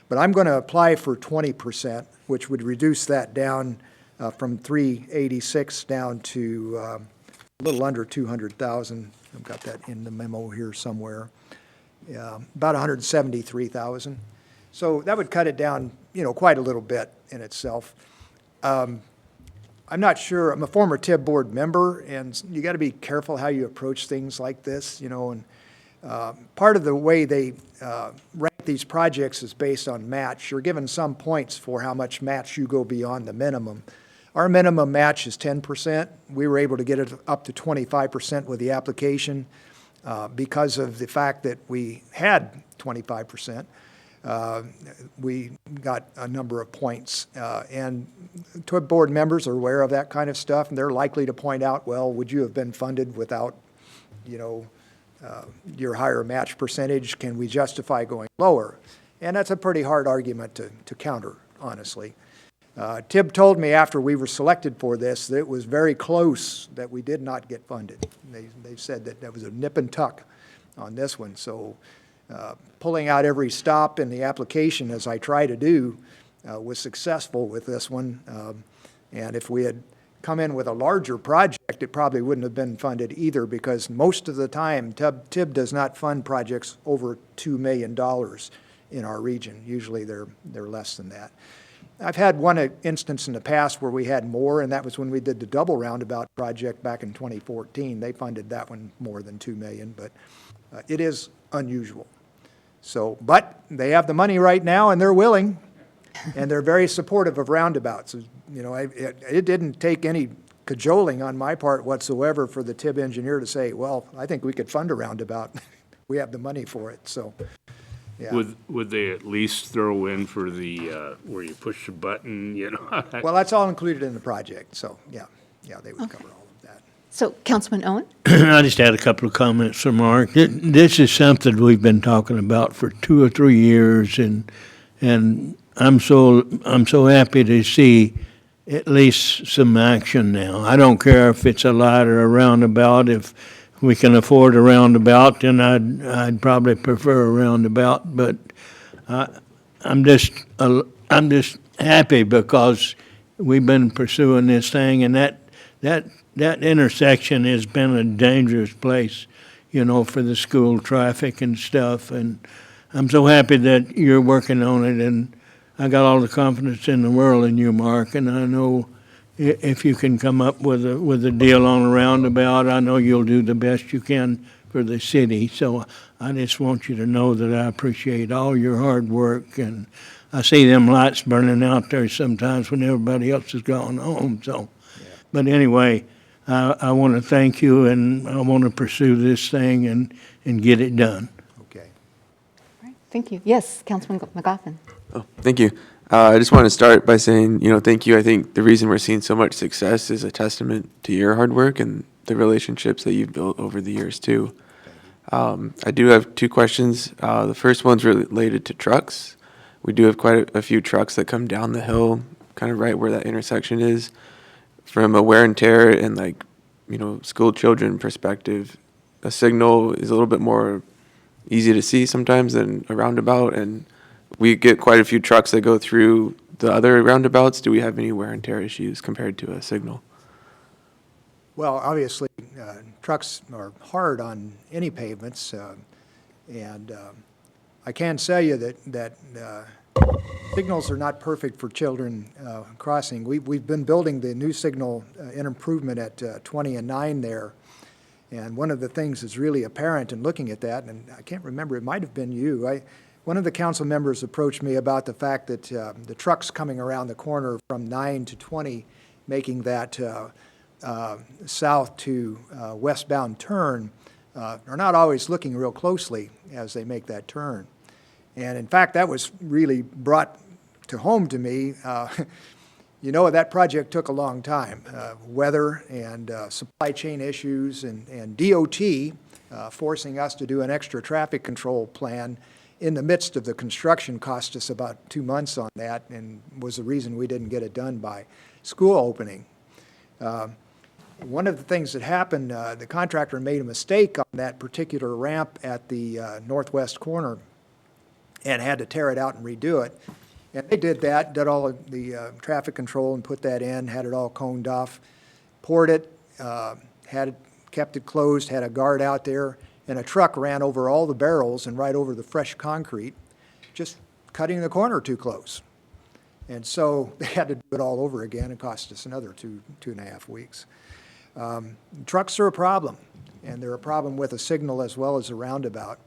But I'm going to apply for 20%, which would reduce that down from 386 down to a little under 200,000. I've got that in the memo here somewhere. About 173,000. So that would cut it down, quite a little bit in itself. I'm not sure. I'm a former TIB board member, and you got to be careful how you approach things like this, and part of the way they rank these projects is based on match. You're given some points for how much match you go beyond the minimum. Our minimum match is 10%. We were able to get it up to 25% with the application because of the fact that we had 25%. We got a number of points, and TIB board members are aware of that kind of stuff, and they're likely to point out, well, would you have been funded without, your higher match percentage? Can we justify going lower? And that's a pretty hard argument to counter, honestly. TIB told me after we were selected for this that it was very close that we did not get funded. They said that was a nip and tuck on this one. So pulling out every stop in the application, as I try to do, was successful with this one. And if we had come in with a larger project, it probably wouldn't have been funded either, because most of the time TIB does not fund projects over $2 million in our region. Usually they're less than that. I've had one instance in the past where we had more, and that was when we did the double roundabout project back in 2014. They funded that one more than $2 million, but it is unusual. So, but they have the money right now, and they're willing, and they're very supportive of roundabouts. It didn't take any cajoling on my part whatsoever for the TIB engineer to say, well, I think we could fund a roundabout. We have the money for it, so. Yeah. Would they at least throw in for the, where you push the button, Well, that's all included in the project, so, yeah, they would cover all of that. So, Councilman Owen? I just had a couple of comments for Mark. This is something we've been talking about for 2 or 3 years, and I'm so happy to see at least some action now. I don't care if it's a light or a roundabout. If we can afford a roundabout, then I'd probably prefer a roundabout. But I'm just happy because we've been pursuing this thing, and that intersection has been a dangerous place, for the school traffic and stuff. And I'm so happy that you're working on it, and I got all the confidence in the world in you, Mark, and I know if you can come up with a deal on a roundabout, I know you'll do the best you can for the city. So I just want you to know that I appreciate all your hard work, and I see them lights burning out there sometimes when everybody else is gone home. So, but anyway, I want to thank you, and I want to pursue this thing and get it done. Okay. All right, thank you. Yes, Councilman McGoffin. Oh, thank you. I just want to start by saying, thank you. I think the reason we're seeing so much success is a testament to your hard work and the relationships that you've built over the years, too. I do have 2 questions. The first one's related to trucks. We do have quite a few trucks that come down the hill, kind of right where that intersection is. From a wear and tear and, school children perspective, a signal is a little bit more easy to see sometimes than a roundabout, and we get quite a few trucks that go through the other roundabouts. Do we have any wear and tear issues compared to a signal? Well, obviously, trucks are hard on any pavements, and I can tell you that signals are not perfect for children crossing. We've been building the new signal in improvement at 20 and 9 there, and one of the things that's really apparent in looking at that, and I can't remember, it might have been you, one of the council members approached me about the fact that the trucks coming around the corner from 9 to 20, making that south to westbound turn are not always looking real closely as they make that turn. And in fact, that was really brought to home to me. You know, that project took a long time. Weather and supply chain issues and DOT forcing us to do an extra traffic control plan in the midst of the construction cost us about 2 months on that, and was the reason we didn't get it done by school opening. One of the things that happened, the contractor made a mistake on that particular ramp at the northwest corner and had to tear it out and redo it. And they did that, did all of the traffic control and put that in, had it all coned off, poured it, kept it closed, had a guard out there, and a truck ran over all the barrels and right over the fresh concrete, just cutting the corner too close. And so they had to do it all over again. It cost us another two and a half weeks. Trucks are a problem, and they're a problem with a signal as well as a roundabout.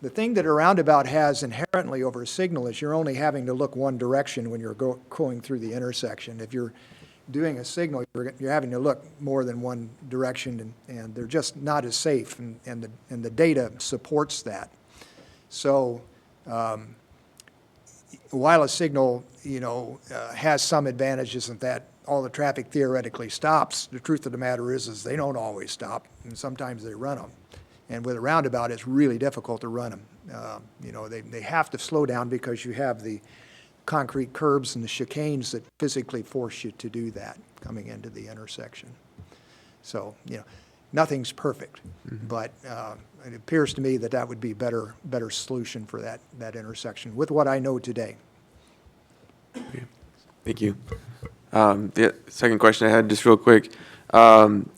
The thing that a roundabout has inherently over a signal is you're only having to look one direction when you're going through the intersection. If you're doing a signal, you're having to look more than one direction, and they're just not as safe, and the data supports that. So while a signal, has some advantages in that all the traffic theoretically stops, the truth of the matter is they don't always stop, and sometimes they run them. And with a roundabout, it's really difficult to run them. They have to slow down because you have the concrete curbs and the chicanes that physically force you to do that coming into the intersection. So, nothing's perfect, but it appears to me that that would be a better solution for that intersection with what I know today. Thank you. The second question I had, just real quick,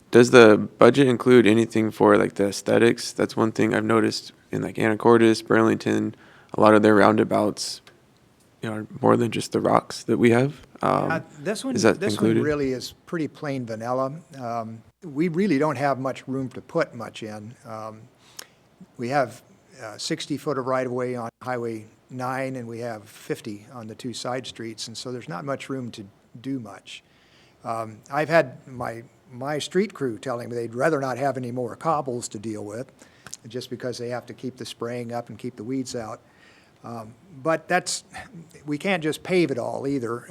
does the budget include anything for like the aesthetics? That's one thing I've noticed in like Anacortes, Burlington, a lot of their roundabouts, are more than just the rocks that we have. This one included? really is pretty plain vanilla. We really don't have much room to put much in. We have 60 foot of right-of-way on Highway 9, and we have 50 on the two side streets, and so there's not much room to do much. I've had my street crew telling me they'd rather not have any more cobbles to deal with, just because they have to keep the spraying up and keep the weeds out. But we can't just pave it all either.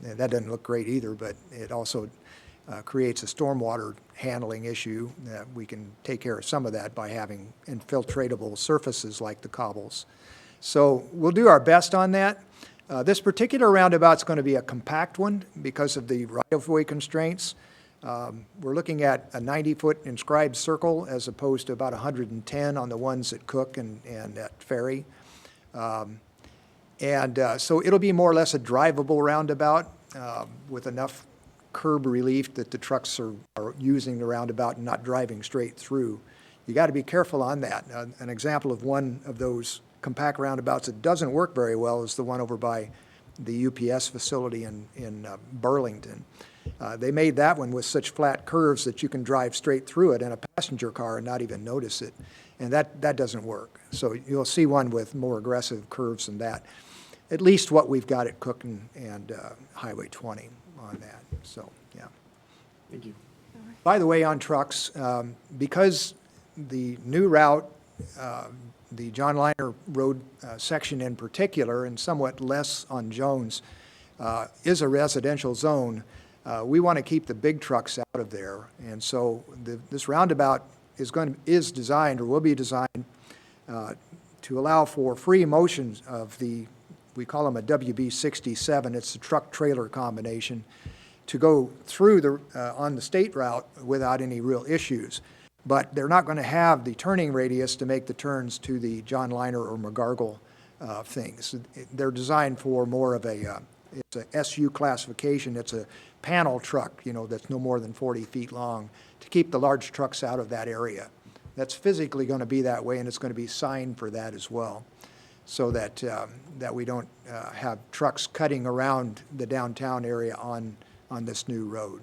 That doesn't look great either, but it also creates a stormwater handling issue. We can take care of some of that by having infiltratable surfaces like the cobbles. So we'll do our best on that. This particular roundabout's going to be a compact one because of the right-of-way constraints. We're looking at a 90-foot inscribed circle as opposed to about 110 on the ones at Cook and at Ferry. So it'll be more or less a drivable roundabout with enough curb relief that the trucks are using the roundabout and not driving straight through. You got to be careful on that. An example of one of those compact roundabouts that doesn't work very well is the one over by the UPS facility in Burlington. They made that one with such flat curves that you can drive straight through it in a passenger car and not even notice it. And that doesn't work. So you'll see one with more aggressive curves than that. At least what we've got at Cook and Highway 20 on that. So, yeah. Thank you. By the way, on trucks, because the new route, the John Liner Road section in particular, and somewhat less on Jones, is a residential zone, we want to keep the big trucks out of there. And so this roundabout is designed, or will be designed, to allow for free motion of we call them a WB67, it's the truck-trailer combination, to go through on the state route without any real issues. But they're not going to have the turning radius to make the turns to the John Liner or McGargle things. They're designed for more of it's a SU classification. It's a panel truck, that's no more than 40 feet long, to keep the large trucks out of that area. That's physically going to be that way, and it's going to be signed for that as well, so that we don't have trucks cutting around the downtown area on this new road.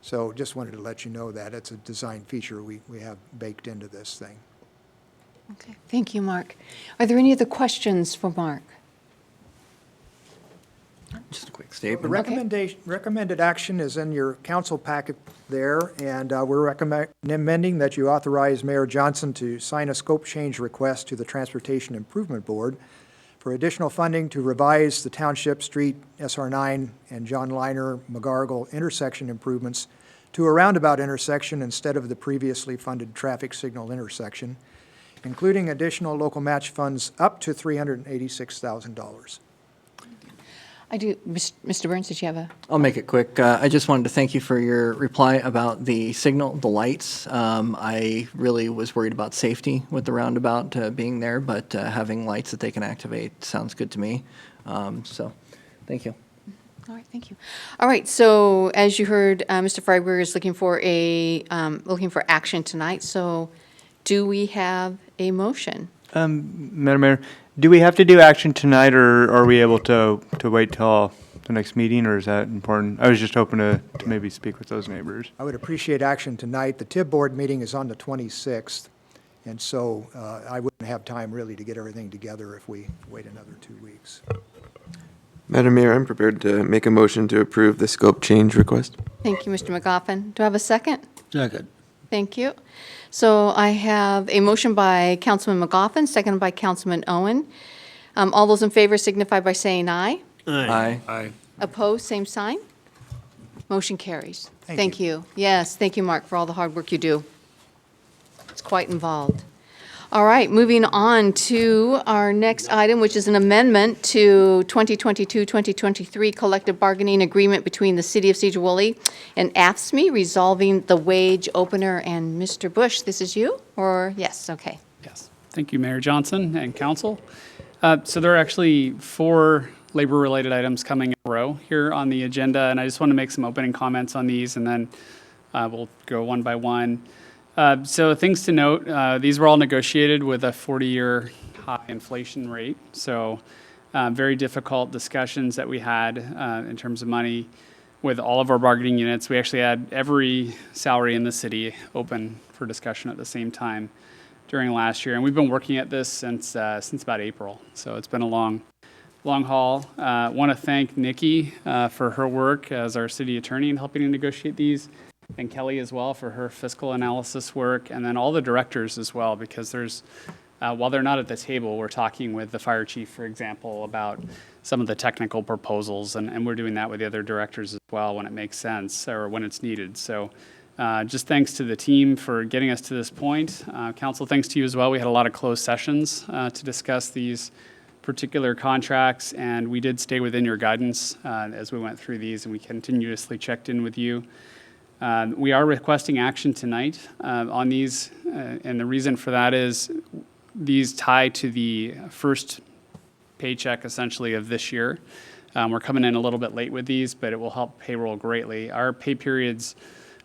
So just wanted to let you know that. It's a design feature we have baked into this thing. Okay, thank you, Mark. Are there any other questions for Mark? Just a quick The statement. recommended action is in your council packet there, and we're recommending that you authorize Mayor Johnson to sign a scope change request to the Transportation Improvement Board for additional funding to revise the Township Street SR9 and John Liner McGargle intersection improvements to a roundabout intersection instead of the previously funded traffic signal intersection, including additional local match funds up to $386,000. I do, Mr. Burns, did you have a? I'll make it quick. I just wanted to thank you for your reply about the signal, the lights. I really was worried about safety with the roundabout being there, but having lights that they can activate sounds good to me. So, thank you. All right, thank you. All right, so as you heard, Mr. Freiberger is looking for action tonight. So do we have a motion? Madam Mayor, do we have to do action tonight, or are we able to wait till the next meeting, or is that important? I was just hoping to maybe speak with those neighbors. I would appreciate action tonight. The TIB board meeting is on the 26th, and so I wouldn't have time really to get everything together if we wait another 2 weeks. Madam Mayor, I'm prepared to make a motion to approve the scope change request. Thank you, Mr. McGoffin. Do I have a second? Second. Thank you. So I have a motion by Councilman McGoffin, seconded by Councilman Owen. All those in favor signify by saying aye. Aye. Aye. Opposed, same sign. Motion carries. Thank you. Yes, thank you, Mark, for all the hard work you do. It's quite involved. All right, moving on to our next item, which is an amendment to 2022-2023 collective bargaining agreement between the City of Sedro-Woolley and AFSCME, resolving the wage opener. And Mr. Bush, this is you? Or, yes, okay. Yes. Thank you, Mayor Johnson and council. So there are actually 4 labor-related items coming in a row here on the agenda, and I just want to make some opening comments on these, and then we'll go one by one. So things to note, these were all negotiated with a 40-year high inflation rate. So very difficult discussions that we had in terms of money with all of our bargaining units. We actually had every salary in the city open for discussion at the same time during last year. And we've been working at this since about April. So it's been a long haul. I want to thank Nikki for her work as our city attorney in helping to negotiate these, and Kelly as well for her fiscal analysis work, and then all the directors as well, because there's, while they're not at the table, we're talking with the fire chief, for example, about some of the technical proposals, and we're doing that with the other directors as well when it makes sense or when it's needed. So just thanks to the team for getting us to this point. Council, thanks to you as well. We had a lot of closed sessions to discuss these particular contracts, and we did stay within your guidance as we went through these, and we continuously checked in with you. We are requesting action tonight on these, and the reason for that is these tie to the first paycheck essentially of this year. We're coming in a little bit late with these, but it will help payroll greatly. Our pay periods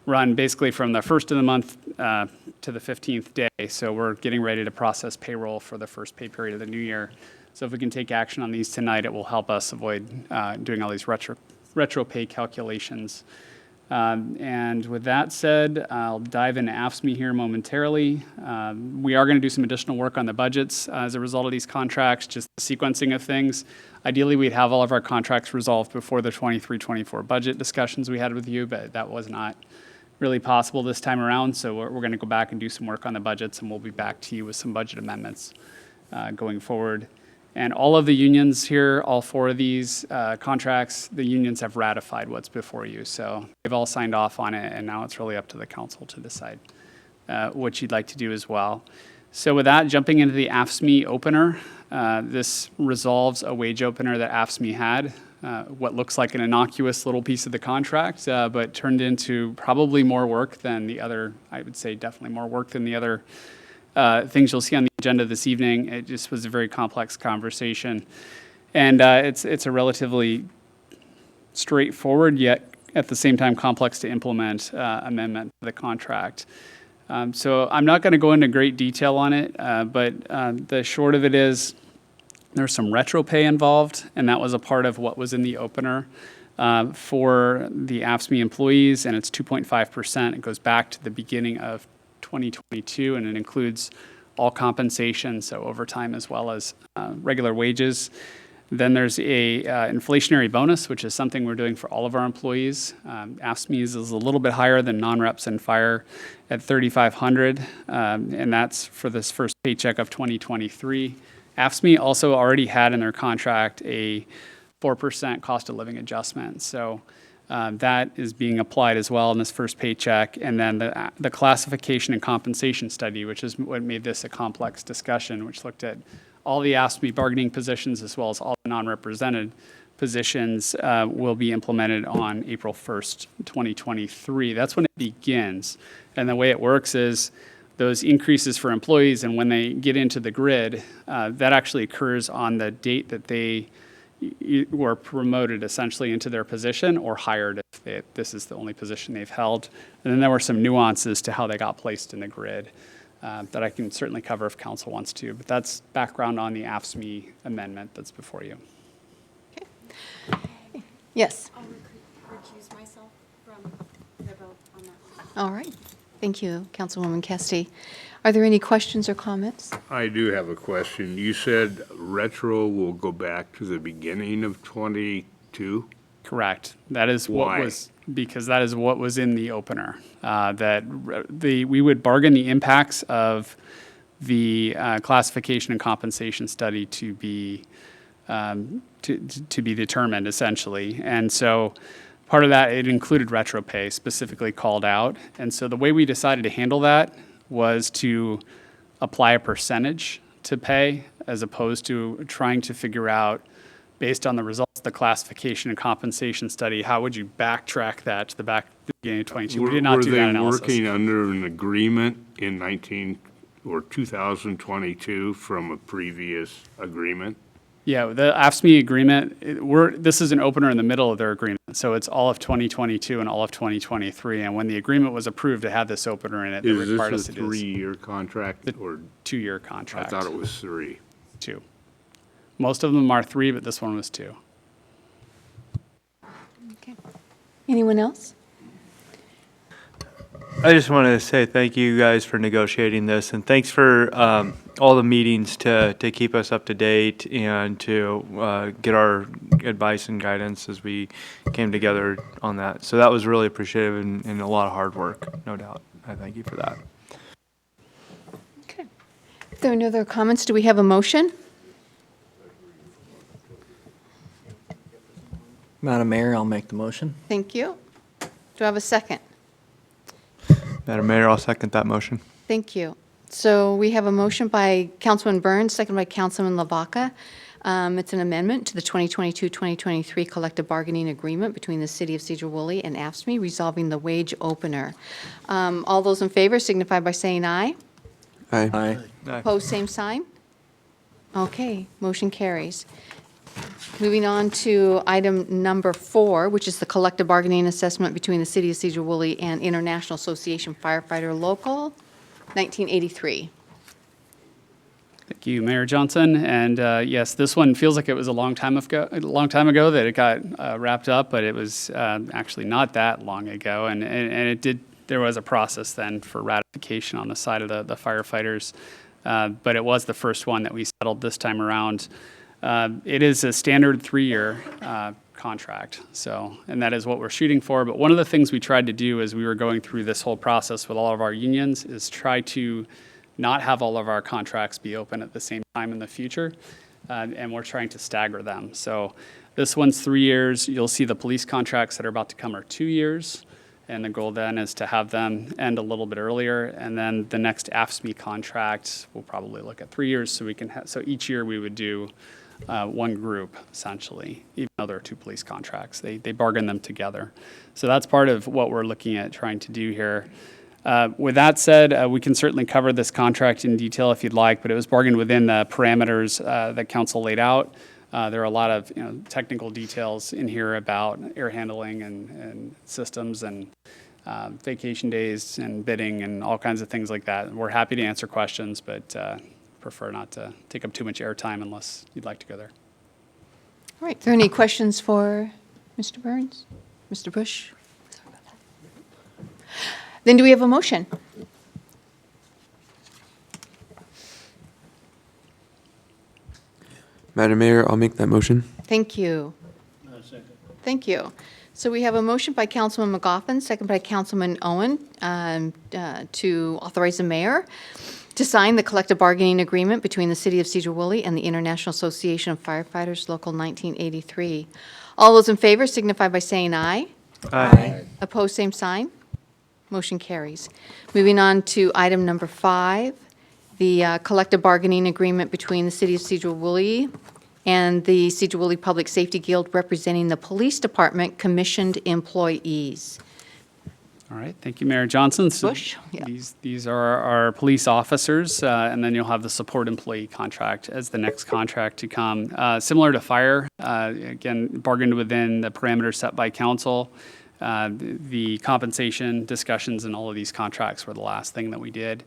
run basically from the first of the month to the 15th day, so we're getting ready to process payroll for the first pay period of the new year. So if we can take action on these tonight, it will help us avoid doing all these retro pay calculations. And with that said, I'll dive into AFSCME here momentarily. We are going to do some additional work on the budgets as a result of these contracts, just the sequencing of things. Ideally, we'd have all of our contracts resolved before the 23-24 budget discussions we had with you, but that was not really possible this time around. So we're going to go back and do some work on the budgets, and we'll be back to you with some budget amendments going forward. And all of the unions here, all 4 of these contracts, the unions have ratified what's before you. So they've all signed off on it, and now it's really up to the council to decide what you'd like to do as well. So with that, jumping into the AFSCME opener, this resolves a wage opener that AFSCME had, what looks like an innocuous little piece of the contract, but turned into probably more work than the other, I would say definitely more work than the other things you'll see on the agenda this evening. It just was a very complex conversation. And it's a relatively straightforward, yet at the same time complex to implement amendment to the contract. So I'm not going to go into great detail on it, but the short of it is there's some retro pay involved, and that was a part of what was in the opener for the AFSCME employees, and it's 2.5%. It goes back to the beginning of 2022, and it includes all compensation, so overtime as well as regular wages. Then there's a inflationary bonus, which is something we're doing for all of our employees. AFSCME's is a little bit higher than non-reps and fire at $3,500, and that's for this first paycheck of 2023. AFSCME also already had in their contract a 4% cost of living adjustment. So that is being applied as well in this first paycheck. And then the classification and compensation study, which is what made this a complex discussion, which looked at all the AFSCME bargaining positions as well as all the non-represented positions, will be implemented on April 1st, 2023. That's when it begins. And the way it works is those increases for employees, and when they get into the grid, that actually occurs on the date that they were promoted essentially into their position or hired if this is the only position they've held. And then there were some nuances to how they got placed in the grid that I can certainly cover if council wants to, but that's background on the AFSCME amendment that's before you. Yes. I'll recuse myself from the vote on that one. All right. Thank you, Councilwoman Kesty. Are there any questions or comments? I do have a question. You said retro will go back to the beginning of 22? Correct. That is what Why? was, because that is what was in the opener. We would bargain the impacts of the classification and compensation study to be determined essentially. And so part of that, it included retro pay specifically called out. And so the way we decided to handle that was to apply a percentage to pay as opposed to trying to figure out, based on the results of the classification and compensation study, how would you backtrack that to the beginning of 22? We did not do that analysis. Were they working under an agreement in 2022 from a previous agreement? Yeah, the AFSCME agreement, this is an opener in the middle of their agreement. So it's all of 2022 and all of 2023. And when the agreement was approved, it had this opener in it that required us Is to this a do this. 3-year contract or? 2-year I contract. thought it was 3. 2. Most of them are 3, but this one was 2. Okay. Anyone else? I just want to say thank you guys for negotiating this, and thanks for all the meetings to keep us up to date and to get our advice and guidance as we came together on that. So that was really appreciative and a lot of hard work, no doubt. I thank you for that. Okay. If there are no other comments, do we have a motion? Madam Mayor, I'll make the motion. Thank you. Do I have a second? Madam Mayor, I'll second that motion. Thank you. So we have a motion by Councilman Burns, second by Councilman Lavaca. It's an amendment to the 2022-2023 collective bargaining agreement between the City of Sedro-Woolley and AFSCME resolving the wage opener. All those in favor signify by saying aye. Aye. Aye. Opposed, same sign. Okay, motion carries. Moving on to item number 4, which is the collective bargaining assessment between the City of Sedro-Woolley and International Association Firefighter Local 1983. Thank you, Mayor Johnson. And yes, this one feels like it was a long time ago that it got wrapped up, but it was actually not that long ago. And it did. There was a process then for ratification on the side of the firefighters, but it was the first one that we settled this time around. It is a standard 3-year contract, and that is what we're shooting for. But one of the things we tried to do as we were going through this whole process with all of our unions is try to not have all of our contracts be open at the same time in the future, and we're trying to stagger them. So this one's 3 years. You'll see the police contracts that are about to come are 2 years, and the goal then is to have them end a little bit earlier. And then the next AFSCME contract, we'll probably look at 3 years, so we can so each year we would do one group, essentially, even though there are 2 police contracts. They bargain them together. So that's part of what we're looking at trying to do here. With that said, we can certainly cover this contract in detail if you'd like, but it was bargained within the parameters that council laid out. There are a lot of technical details in here about air handling and systems and vacation days and bidding and all kinds of things like that. We're happy to answer questions, but prefer not to take up too much airtime unless you'd like to go there. All right, are there any questions for Mr. Burns? Mr. Bush? Sorry about that. Then do we have a motion? Madam Mayor, I'll make that motion. Thank you. Thank you. So we have a motion by Councilman McGoffin, second by Councilman Owen, to authorize the mayor to sign the collective bargaining agreement between the City of Sedro-Woolley and the International Association of Firefighters, Local 1983. All those in favor signify by saying aye. Aye. Opposed, same sign. Motion carries. Moving on to item number 5, the collective bargaining agreement between the City of Sedro-Woolley and the Sedro-Woolley Public Safety Guild representing the Police Department commissioned employees. All right, thank you, Mayor Johnson. So Bush? Yeah. These are our police officers, and then you'll have the support employee contract as the next contract to come. Similar to fire, again, bargained within the parameters set by council. The compensation discussions and all of these contracts were the last thing that we did.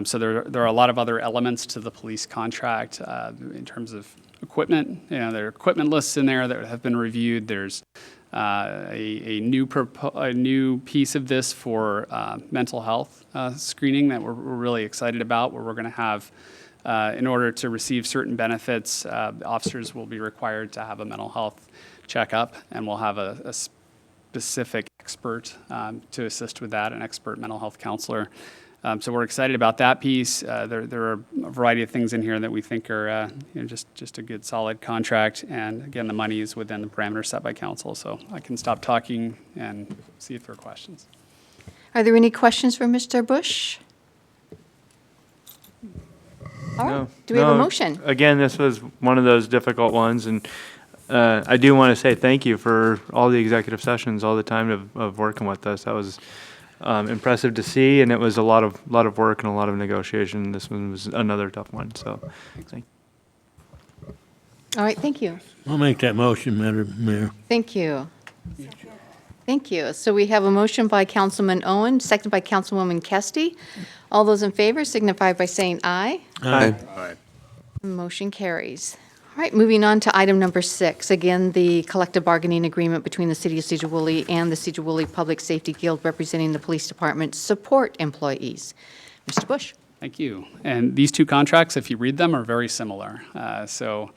So there are a lot of other elements to the police contract in terms of equipment. You know, there are equipment lists in there that have been reviewed. There's a new piece of this for mental health screening that we're really excited about, where we're going to have, in order to receive certain benefits, officers will be required to have a mental health checkup, and we'll have a specific expert to assist with that, an expert mental health counselor. So we're excited about that piece. There are a variety of things in here that we think are just a good, solid contract. And again, the money is within the parameters set by council. So I can stop talking and see if there are questions. Are there any questions for Mr. Bush? All right. No, Do we have a no, motion? Again, this was one of those difficult ones, and I do want to say thank you for all the executive sessions, all the time of working with us. That was impressive to see, and it was a lot of work and a lot of negotiation. This one was another tough one, so thank you. All right, thank you. I'll make that motion, Madam Mayor. Thank you. Thank you. So we have a motion by Councilman Owen, seconded by Councilwoman Kesty. All those in favor signify by saying aye. Aye. Motion carries. All right, moving on to item number 6. Again, the collective bargaining agreement between the City of Sedro-Woolley and the Sedro-Woolley Public Safety Guild representing the police department support employees. Mr. Bush. Thank you. And these two contracts, if you read them, are very similar. So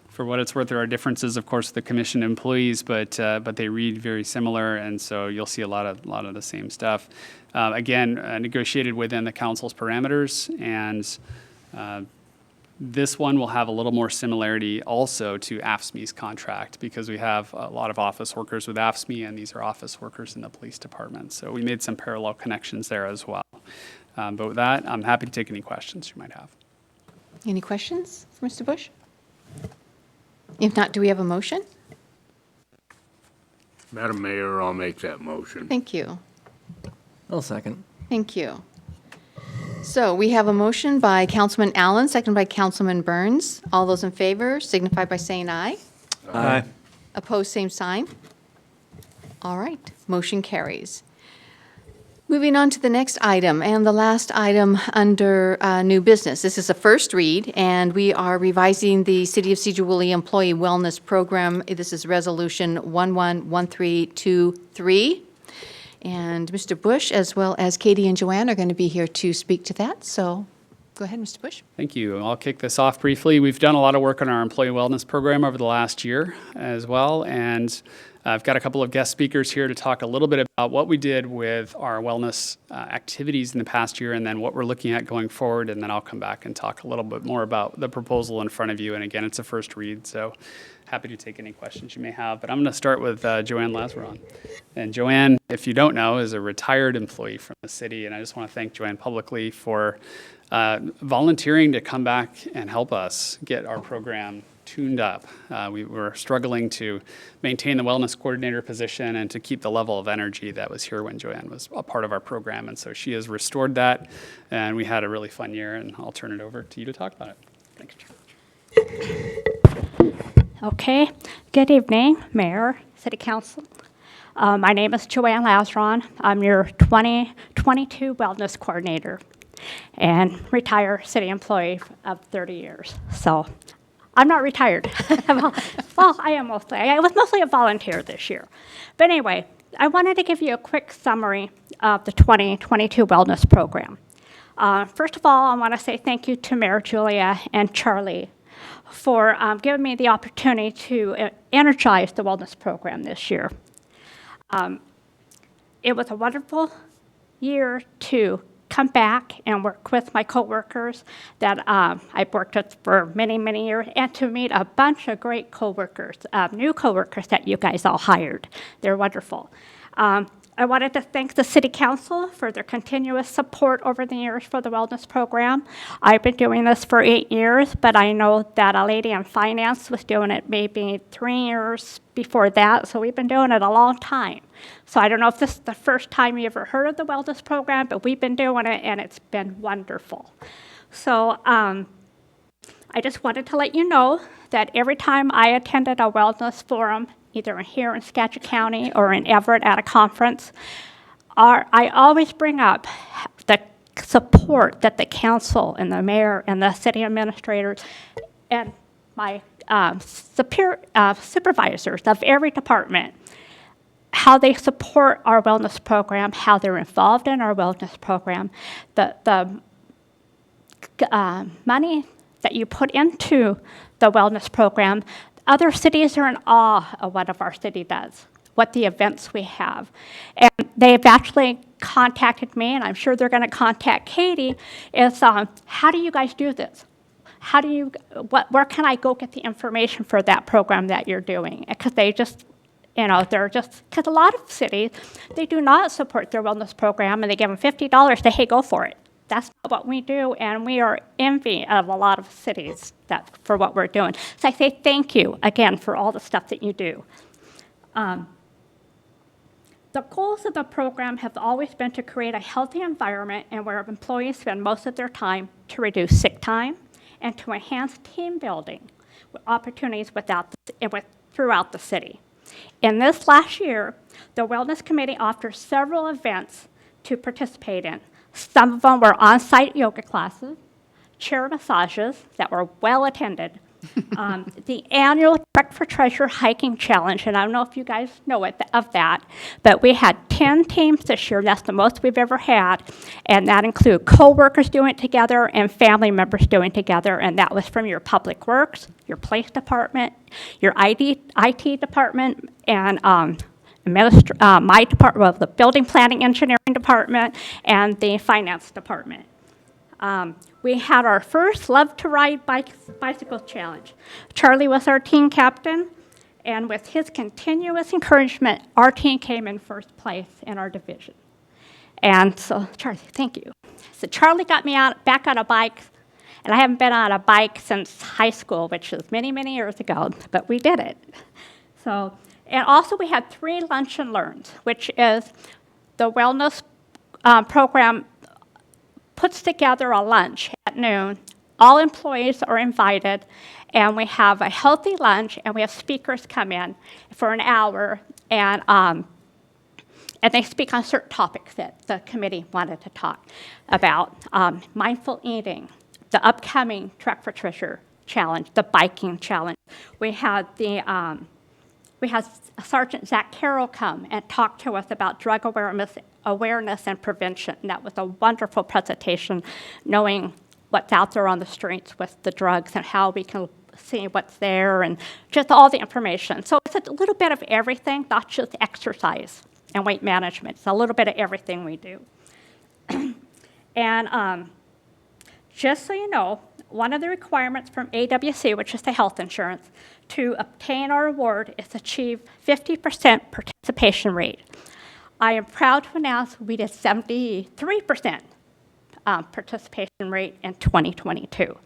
for what it's worth, there are differences, of course, with the commission employees, but they read very similar, and so you'll see a lot of the same stuff. Again, negotiated within the council's parameters, and this one will have a little more similarity also to AFSCME's contract, because we have a lot of office workers with AFSCME, and these are office workers in the police department. So we made some parallel connections there as well. But with that, I'm happy to take any questions you might have. Any questions for Mr. Bush? If not, do we have a motion? Madam Mayor, I'll make that motion. Thank you. I'll second. Thank you. So we have a motion by Councilman Allen, seconded by Councilman Burns. All those in favor signify by saying aye. Aye. Opposed, same sign. All right, motion carries. Moving on to the next item, and the last item under new business. This is a first read, and we are revising the City of Sedro-Woolley Employee Wellness Program. This is Resolution 111323. And Mr. Bush, as well as Katie and Joanne, are going to be here to speak to that. So go ahead, Mr. Bush. Thank you. I'll kick this off briefly. We've done a lot of work on our employee wellness program over the last year as well, and I've got a couple of guest speakers here to talk a little bit about what we did with our wellness activities in the past year, and then what we're looking at going forward, and then I'll come back and talk a little bit more about the proposal in front of you. And again, it's a first read, so happy to take any questions you may have. But I'm going to start with Joanne Lazaron. And Joanne, if you don't know, is a retired employee from the city, and I just want to thank Joanne publicly for volunteering to come back and help us get our program tuned up. We were struggling to maintain the wellness coordinator position and to keep the level of energy that was here when Joanne was a part of our program. And so she has restored that, and we had a really fun year, and I'll turn it over to you to talk about it. Thanks, George. Okay. Good evening, Mayor, City Council. My name is Joanne Lazaron. I'm your 2022 Wellness Coordinator and retired city employee of 30 years. So I'm not retired. Well, I am mostly. I was mostly a volunteer this year. But anyway, I wanted to give you a quick summary of the 2022 Wellness Program. First of all, I want to say thank you to Mayor Julia and Charlie, for giving me the opportunity to energize the wellness program this year. It was a wonderful year to come back and work with my coworkers that I've worked with for many, many years, and to meet a bunch of great coworkers, new coworkers that you guys all hired. They're wonderful. I wanted to thank the City Council for their continuous support over the years for the wellness program. I've been doing this for 8 years, but I know that a lady in finance was doing it maybe 3 years before that, so we've been doing it a long time. So I don't know if this is the first time you ever heard of the wellness program, but we've been doing it, and it's been wonderful. So I just wanted to let you know that every time I attended a wellness forum, either here in Skagit County or in Everett at a conference, I always bring up the support that the council and the mayor and the city administrators and my supervisors of every department, how they support our wellness program, how they're involved in our wellness program, the money that you put into the wellness program. Other cities are in awe of what our city does, what the events we have. And they've actually contacted me, and I'm sure they're going to contact Katie, is how do you guys do this? How do you, where can I go get the information for that program that you're doing? Because they just, because a lot of cities, they do not support their wellness program, and they give them $50 to, hey, go for it. That's not what we do, and we are envy of a lot of cities for what we're doing. So I say thank you, again, for all the stuff that you do. The goals of the program have always been to create a healthy environment and where employees spend most of their time to reduce sick time and to enhance team building opportunities throughout the city. In this last year, the Wellness Committee offered several events to participate in. Some of them were on-site yoga classes, chair massages that were well attended, the annual Trek for Treasure hiking challenge, and I don't know if you guys know of that, but we had 10 teams this year. That's the most we've ever had, and that include co-workers doing it together and family members doing it together, and that was from your Public Works, your Police Department, your IT Department, and my department, well, the Building Planning Engineering Department, and the Finance Department. We had our first Love to Ride bicycle challenge. Charlie was our team captain, and with his continuous encouragement, our team came in first place in our division. And so, Charlie, thank you. So Charlie got me back on a bike, and I haven't been on a bike since high school, which is many, many years ago, but we did it. So, and also we had 3 lunch and learns, which is the wellness program puts together a lunch at noon. All employees are invited, and we have a healthy lunch, and we have speakers come in for an hour, and they speak on certain topics that the committee wanted to talk about. Mindful eating, the upcoming Trek for Treasure challenge, the biking challenge. We had Sergeant Zach Carroll come and talk to us about drug awareness and prevention. And that was a wonderful presentation, knowing what's out there on the streets with the drugs and how we can see what's there and just all the information. So it's a little bit of everything, not just exercise and weight management. It's a little bit of everything we do. And just so you know, one of the requirements from AWC, which is the health insurance, to obtain our award is achieve 50% participation rate. I am proud to announce we did 73% participation rate in 2022.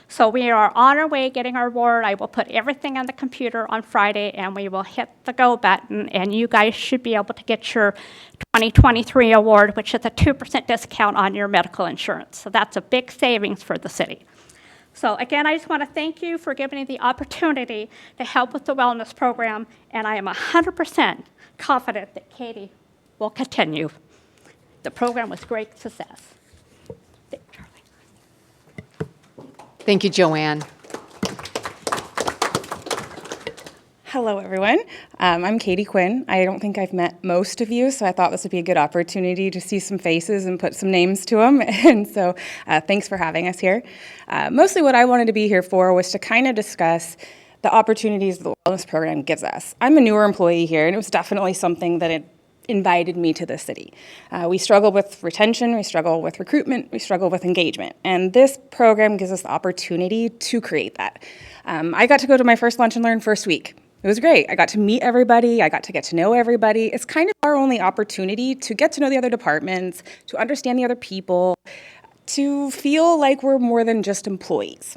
So we are on our way getting our award. I will put everything on the computer on Friday, and we will hit the go button, and you guys should be able to get your 2023 award, which is a 2% discount on your medical insurance. So that's a big savings for the city. So again, I just want to thank you for giving me the opportunity to help with the wellness program, and I am 100% confident that Katie will continue. The program was great success. Thank you, Charlie. Thank you, Joanne. Hello, everyone. I'm Katie Quinn. I don't think I've met most of you, so I thought this would be a good opportunity to see some faces and put some names to them. And so thanks for having us here. Mostly what I wanted to be here for was to kind of discuss the opportunities the wellness program gives us. I'm a newer employee here, and it was definitely something that invited me to the city. We struggle with retention, we struggle with recruitment, we struggle with engagement. And this program gives us the opportunity to create that. I got to go to my first Lunch and Learn first week. It was great. I got to meet everybody. I got to get to know everybody. It's kind of our only opportunity to get to know the other departments, to understand the other people, to feel like we're more than just employees.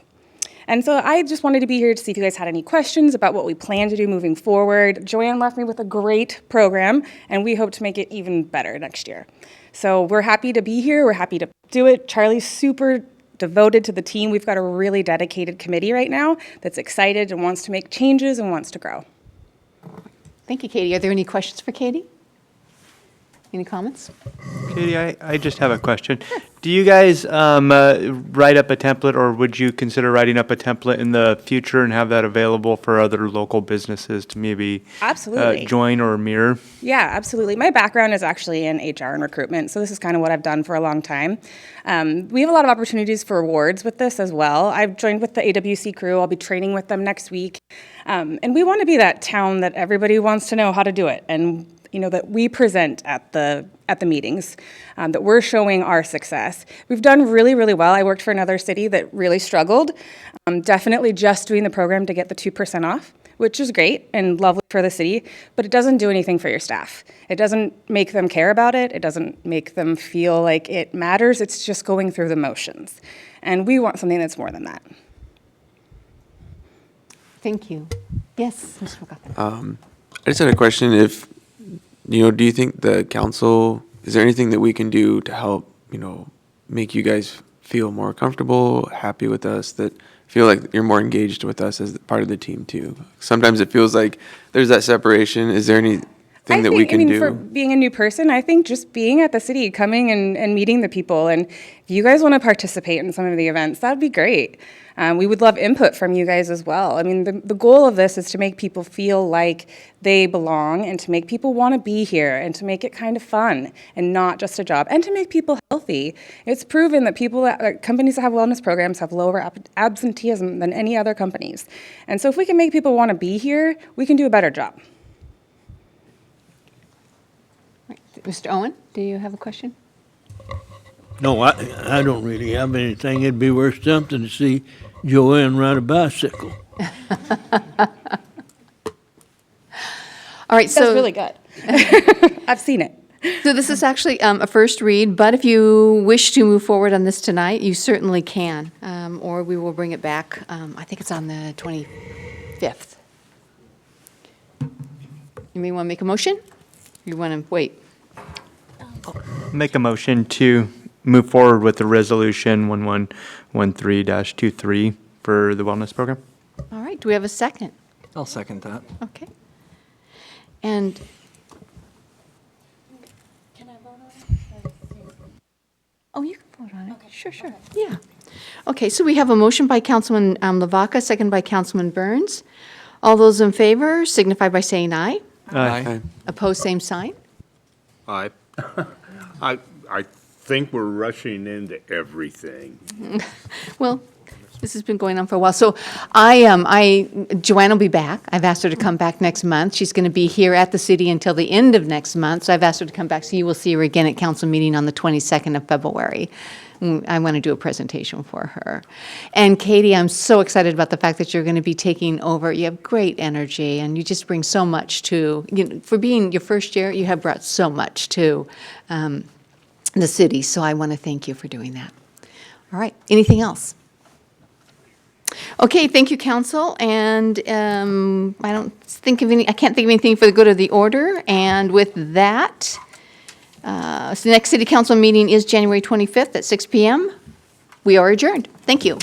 And so I just wanted to be here to see if you guys had any questions about what we plan to do moving forward. Joanne left me with a great program, and we hope to make it even better next year. So we're happy to be here. We're happy to do it. Charlie's super devoted to the team. We've got a really dedicated committee right now that's excited and wants to make changes and wants to grow. Thank you, Katie. Are there any questions for Katie? Any comments? Katie, I just have a question. Do you guys write up a template, or would you consider writing up a template in the future and have that available for other local businesses to maybe Absolutely. Join or mirror? Yeah, absolutely. My background is actually in HR and recruitment, so this is kind of what I've done for a long time. We have a lot of opportunities for awards with this as well. I've joined with the AWC crew. I'll be training with them next week. And we want to be that town that everybody wants to know how to do it, and that we present at the meetings, that we're showing our success. We've done really, really well. I worked for another city that really struggled, definitely just doing the program to get the 2% off, which is great and lovely for the city, but it doesn't do anything for your staff. It doesn't make them care about it. It doesn't make them feel like it matters. It's just going through the motions. And we want something that's more than that. Thank you. Yes, Mr. McGuffin. I just had a question. If, do you think the council, is there anything that we can do to help, make you guys feel more comfortable, happy with us, that feel like you're more engaged with us as part of the team too? Sometimes it feels like there's that separation. Is there anything that we can do? For being a new person, I think just being at the city, coming and meeting the people, and if you guys want to participate in some of the events, that'd be great. We would love input from you guys as well. I mean, the goal of this is to make people feel like they belong and to make people want to be here and to make it kind of fun and not just a job and to make people healthy. It's proven that companies that have wellness programs have lower absenteeism than any other companies. And so if we can make people want to be here, we can do a better job. Mr. Owen, do you have a question? No, I don't really have anything. It'd be worth something to see Joanne ride a bicycle. All right, so That's really good. I've seen it. So this is actually a first read, but if you wish to move forward on this tonight, you certainly can, or we will bring it back. I think it's on the 25th. You may want to make a motion? You want to wait? Make a motion to move forward with the resolution 1113-23 for the wellness program. All right, do we have a second? I'll second that. Okay. And Can I vote on it? oh, you can vote on it. Okay. Sure. Yeah. Okay, so we have a motion by Councilman Lavaca, second by Councilman Burns. All those in favor signify by saying aye. Aye. Opposed, same sign. I think we're rushing into everything. Well, this has been going on for a while. So Joanne will be back. I've asked her to come back next month. She's going to be here at the city until the end of next month. So I've asked her to come back. So you will see her again at council meeting on the 22nd of February. I want to do a presentation for her. And Katie, I'm so excited about the fact that you're going to be taking over. You have great energy, and you just bring so much to, for being your first year, you have brought so much to the city. So I want to thank you for doing that. All right, anything else? Okay, thank you, council. And I can't think of anything for the good of the order. And with that, so the next city council meeting is January 25th at 6 p.m. We are adjourned. Thank you.